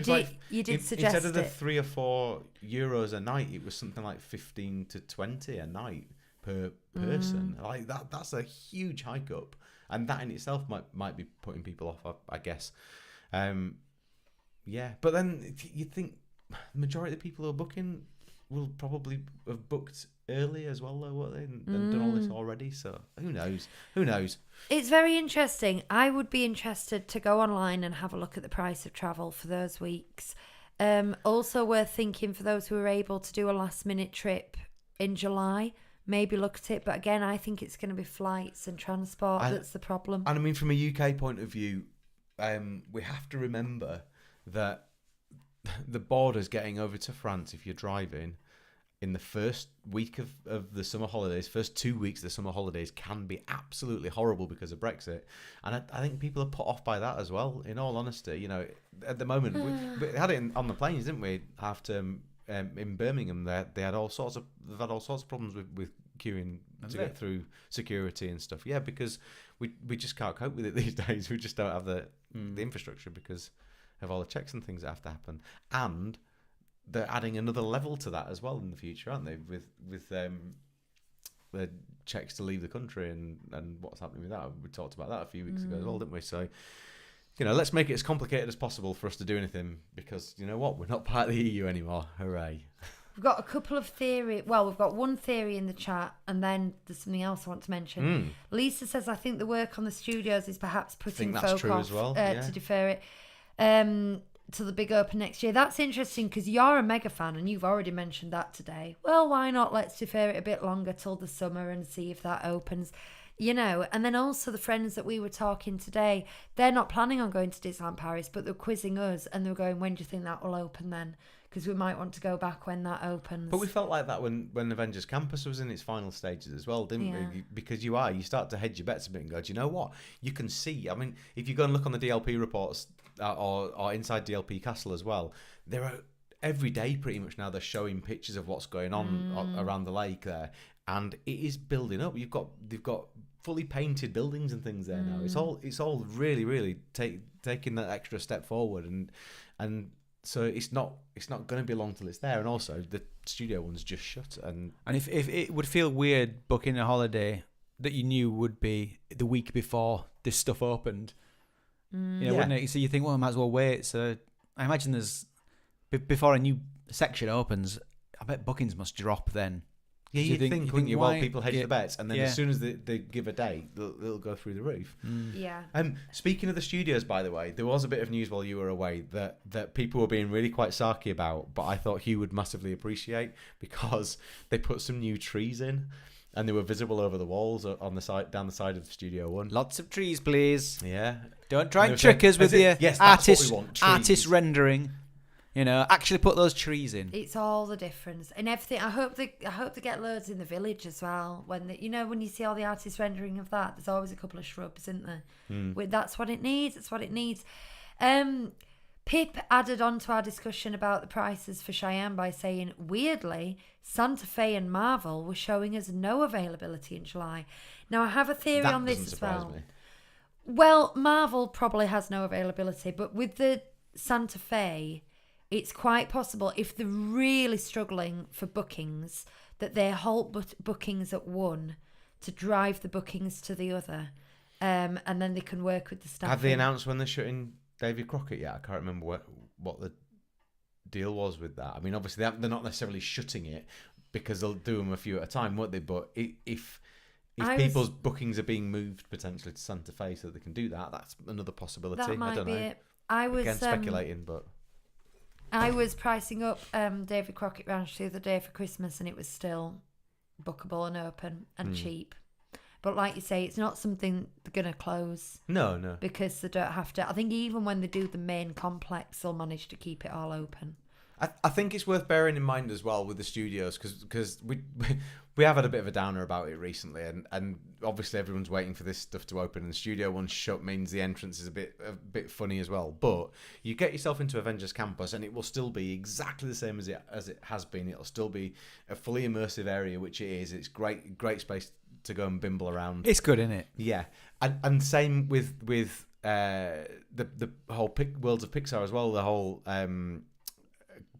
you did suggest instead of the it. €3 or €4 a night, it was something like 15 to 20 a night per person. Like that's a huge hike up, and that in itself might be putting people off, I guess. Yeah, but then you'd think the majority of the people who are booking will probably have booked early as well, though, won't they? And done all this already. So who knows? It's very interesting. I would be interested to go online and have a look at the price of travel for those weeks. Also worth thinking for those who are able to do a last minute trip in July, maybe look at it. But again, I think it's going to be flights and transport that's the problem. And I mean, from a UK point of view, we have to remember that the borders getting over to France, if you're driving in the first week of the summer holidays, first 2 weeks of the summer holidays, can be absolutely horrible because of Brexit. And I think people are put off by that as well, in all honesty. You know, at the moment, we had it on the planes, didn't we? After in Birmingham, they've had all sorts of problems with queuing to get through security and stuff. Yeah, because we just can't cope with it these days. We just don't have the infrastructure because of all the checks and things that have to happen. And they're adding another level to that as well in the future, aren't they? With the checks to leave the country and what's happening with that. We talked about that a few weeks ago as well, didn't we? So, you know, let's make it as complicated as possible for us to do anything, because you know what? We're not part of the EU anymore. Hooray. We've got a couple of theory. Well, we've got one theory in the chat, and then there's something else I want to mention. Lisa says, I think the work on the studios is perhaps putting folk off to defer it to the big open next year. That's interesting, because you're a mega fan and you've already mentioned that today. Well, why not? Let's defer it a bit longer till the summer and see if that opens. You know, and then also the friends that we were talking today, they're not planning on going to Disneyland Paris, but they're quizzing us and they're going, when do you think that will open then? Because we might want to go back when that opens. But we felt like that when Avengers Campus was in its final stages as well, didn't we? Because you start to hedge your bets a bit and go, do you know what? You can see, I mean, if you go and look on the DLP reports or inside DLP Castle as well, there are every day pretty much now they're showing pictures of what's going on around the lake there, and it is building up. They've got fully painted buildings and things there now. It's all really, really taking that extra step forward, and so it's not going to be long till it's there. And also the studio one's just shut. And if it would feel weird booking a holiday that you knew would be the week before this stuff opened, wouldn't it? So you think, well, I might as well wait. So I imagine there's before a new section opens, I bet bookings must drop then. Yeah, you think well, people hedge the bets, and then as soon as they give a date, they'll go through the roof. Yeah. Speaking of the studios, by the way, there was a bit of news while you were away that people were being really quite sarky about, but I thought Hugh would massively appreciate, because they put some new trees in, and they were visible over the walls on the side, down the side of Studio One. Lots of trees, please. Yeah. Don't try and trick us with your artist rendering. You know, actually put those trees in. It's all the difference and everything. I hope they get loads in the village as well. When you see all the artist rendering of that, there's always a couple of shrubs, isn't there? That's what it needs. It's what it needs. Pip added on to our discussion about the prices for Cheyenne by saying, weirdly, Santa Fe and Marvel were showing us no availability in July. Now, I have a theory on this as well. Me. Well, Marvel probably has no availability, but with the Santa Fe, it's quite possible, if they're really struggling for bookings, that they halt bookings at one to drive the bookings to the other, and then they can work with the staff. Have they announced when they're shooting Davy Crockett yet? I can't remember what the deal was with that. I mean, obviously they're not necessarily shutting it, because they'll do them a few at a time, won't they? But if people's bookings are being moved potentially to Santa Fe so that they can do that, that's another possibility. That might I don't be know. it. I was again speculating, but I was pricing up David Crockett Ranch the other day for Christmas, and it was still bookable and open and cheap. But like you say, it's not something they're going to close. No. Because they don't have to. I think even when they do the main complex, they'll manage to keep it all open. I think it's worth bearing in mind as well with the studios, because We have had a bit of a downer about it recently, and obviously everyone's waiting for this stuff to open, and the studio one's shut means the entrance is a bit funny as well. But you get yourself into Avengers Campus, and it will still be exactly the same as it has been. It'll still be a fully immersive area, which it is. It's great space to go and bimble around. It's good, isn't it? Yeah, and same with the whole worlds of Pixar as well. The whole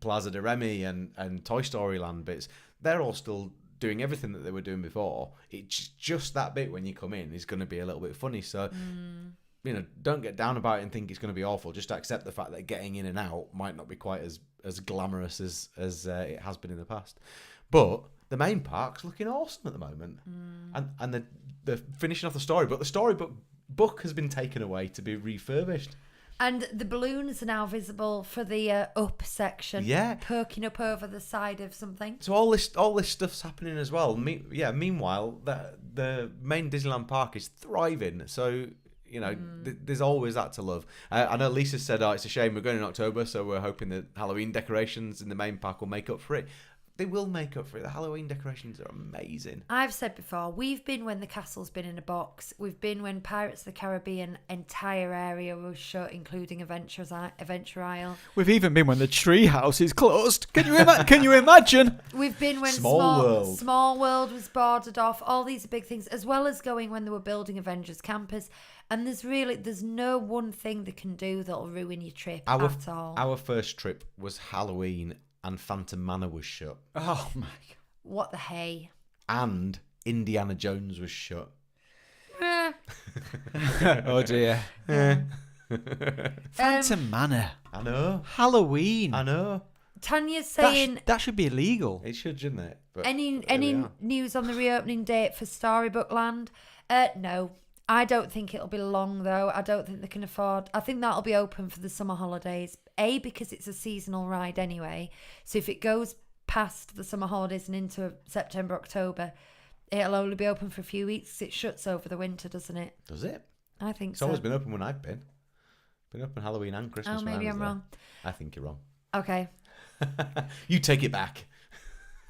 Plaza de Remy and Toy Story Land bits. They're all still doing everything that they were doing before. It's just that bit when you come in is going to be a little bit funny. So, don't get down about it and think it's going to be awful. Just accept the fact that getting in and out might not be quite as glamorous as it has been in the past. But the main park's looking awesome at the moment. And they're finishing off the storybook. The storybook book has been taken away to be refurbished. And the balloons are now visible for the up section. Yeah. Perking up over the side of something. So all this stuff's happening as well. Meanwhile, the main Disneyland park is thriving. So, there's always that to love. I know Lisa said, it's a shame we're going in October, so we're hoping that Halloween decorations in the main park will make up for it. They will make up for it. The Halloween decorations are amazing. I've said before, we've been when the castle's been in a box. We've been when Pirates of the Caribbean entire area was shut, including Adventure Isle. We've even been when the tree house is closed. Can you imagine? We've been when Small World was boarded off. All these are big things, as well as going when they were building Avengers Campus. And there's no one thing they can do that'll ruin your trip at all. Our first trip was Halloween, and Phantom Manor was shut. Oh my God. What the hey? And Indiana Jones was shut. Oh dear. Phantom Manor. I know. Halloween. I know. Tanya's saying that should be illegal. It should, shouldn't it? But any news on the reopening date for Storybook Land? No. I don't think it'll be long though. I don't think they can afford. I think that'll be open for the summer holidays. Because it's a seasonal ride anyway. So if it goes past the summer holidays and into September, October, it'll only be open for a few weeks. It shuts over the winter, doesn't it? Does it? I think it's so. It's always been open when I've been. Been open Halloween and Christmas. Oh, maybe I'm wrong. I think you're wrong. Okay. You take it back.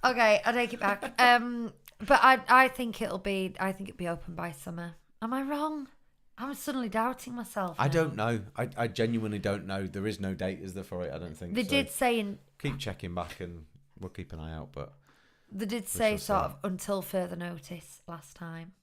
Okay, I take it back. But I think it'll be open by summer. Am I wrong? I'm suddenly doubting myself now. I don't know. I genuinely don't know. There is no date, is there, for it? I don't think they so. did say keep checking back, and we'll keep an eye out. But they did say sort of until further notice last time.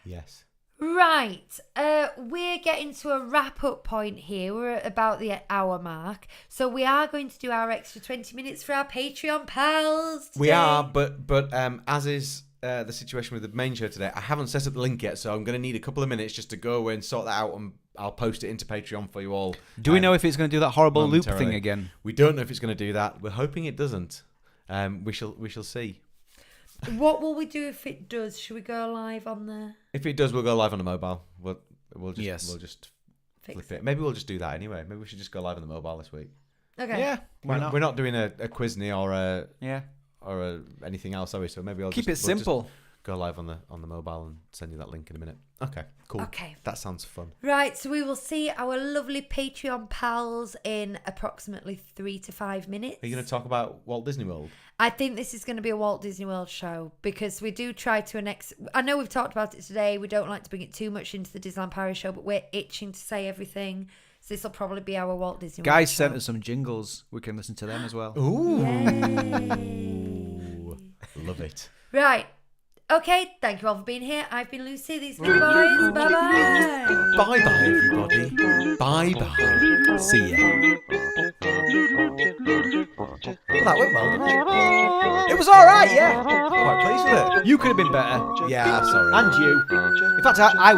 Yes. Right. We're getting to a wrap-up point here. We're at about the hour mark. So we are going to do our extra 20 minutes for our Patreon pals today. We are, but as is the situation with the main show today, I haven't set up the link yet, so I'm going to need a couple of minutes just to go away and sort that out, and I'll post it into Patreon for you all. Do we know if it's going to do that horrible loop thing again? We don't know if it's going to do that. We're hoping it doesn't. We shall see. What will we do if it does? Should we go live on the... If it does, we'll go live on the mobile. We'll just flip it. Maybe we'll just do that anyway. Maybe we should just go live on the mobile this week. Okay. Yeah. We're not doing a Quizney or anything else, are we? So maybe I'll keep it simple. Just go live on the mobile and send you that link in a minute. Okay, cool. Okay. That sounds fun. Right, so we will see our lovely Patreon pals in approximately 3 to 5 minutes. Are you going to talk about Walt Disney World? I think this is going to be a Walt Disney World show because we do try to I know we've talked about it today. We don't like to bring it too much into the Disneyland Paris show, but we're itching to say everything. So this will probably be our Walt Disney World Guys show. sent us some jingles. We can listen to them as well. Ooh. Yay. Love it. Right. Okay, thank you all for being here. I've been Lucy. These are the boys. Bye-bye. Bye-bye, everybody. Bye-bye. See ya. Well, that went well, didn't it? It was all right, yeah. Quite pleased with it. You could have been better. Yeah, sorry. And you. In fact, I was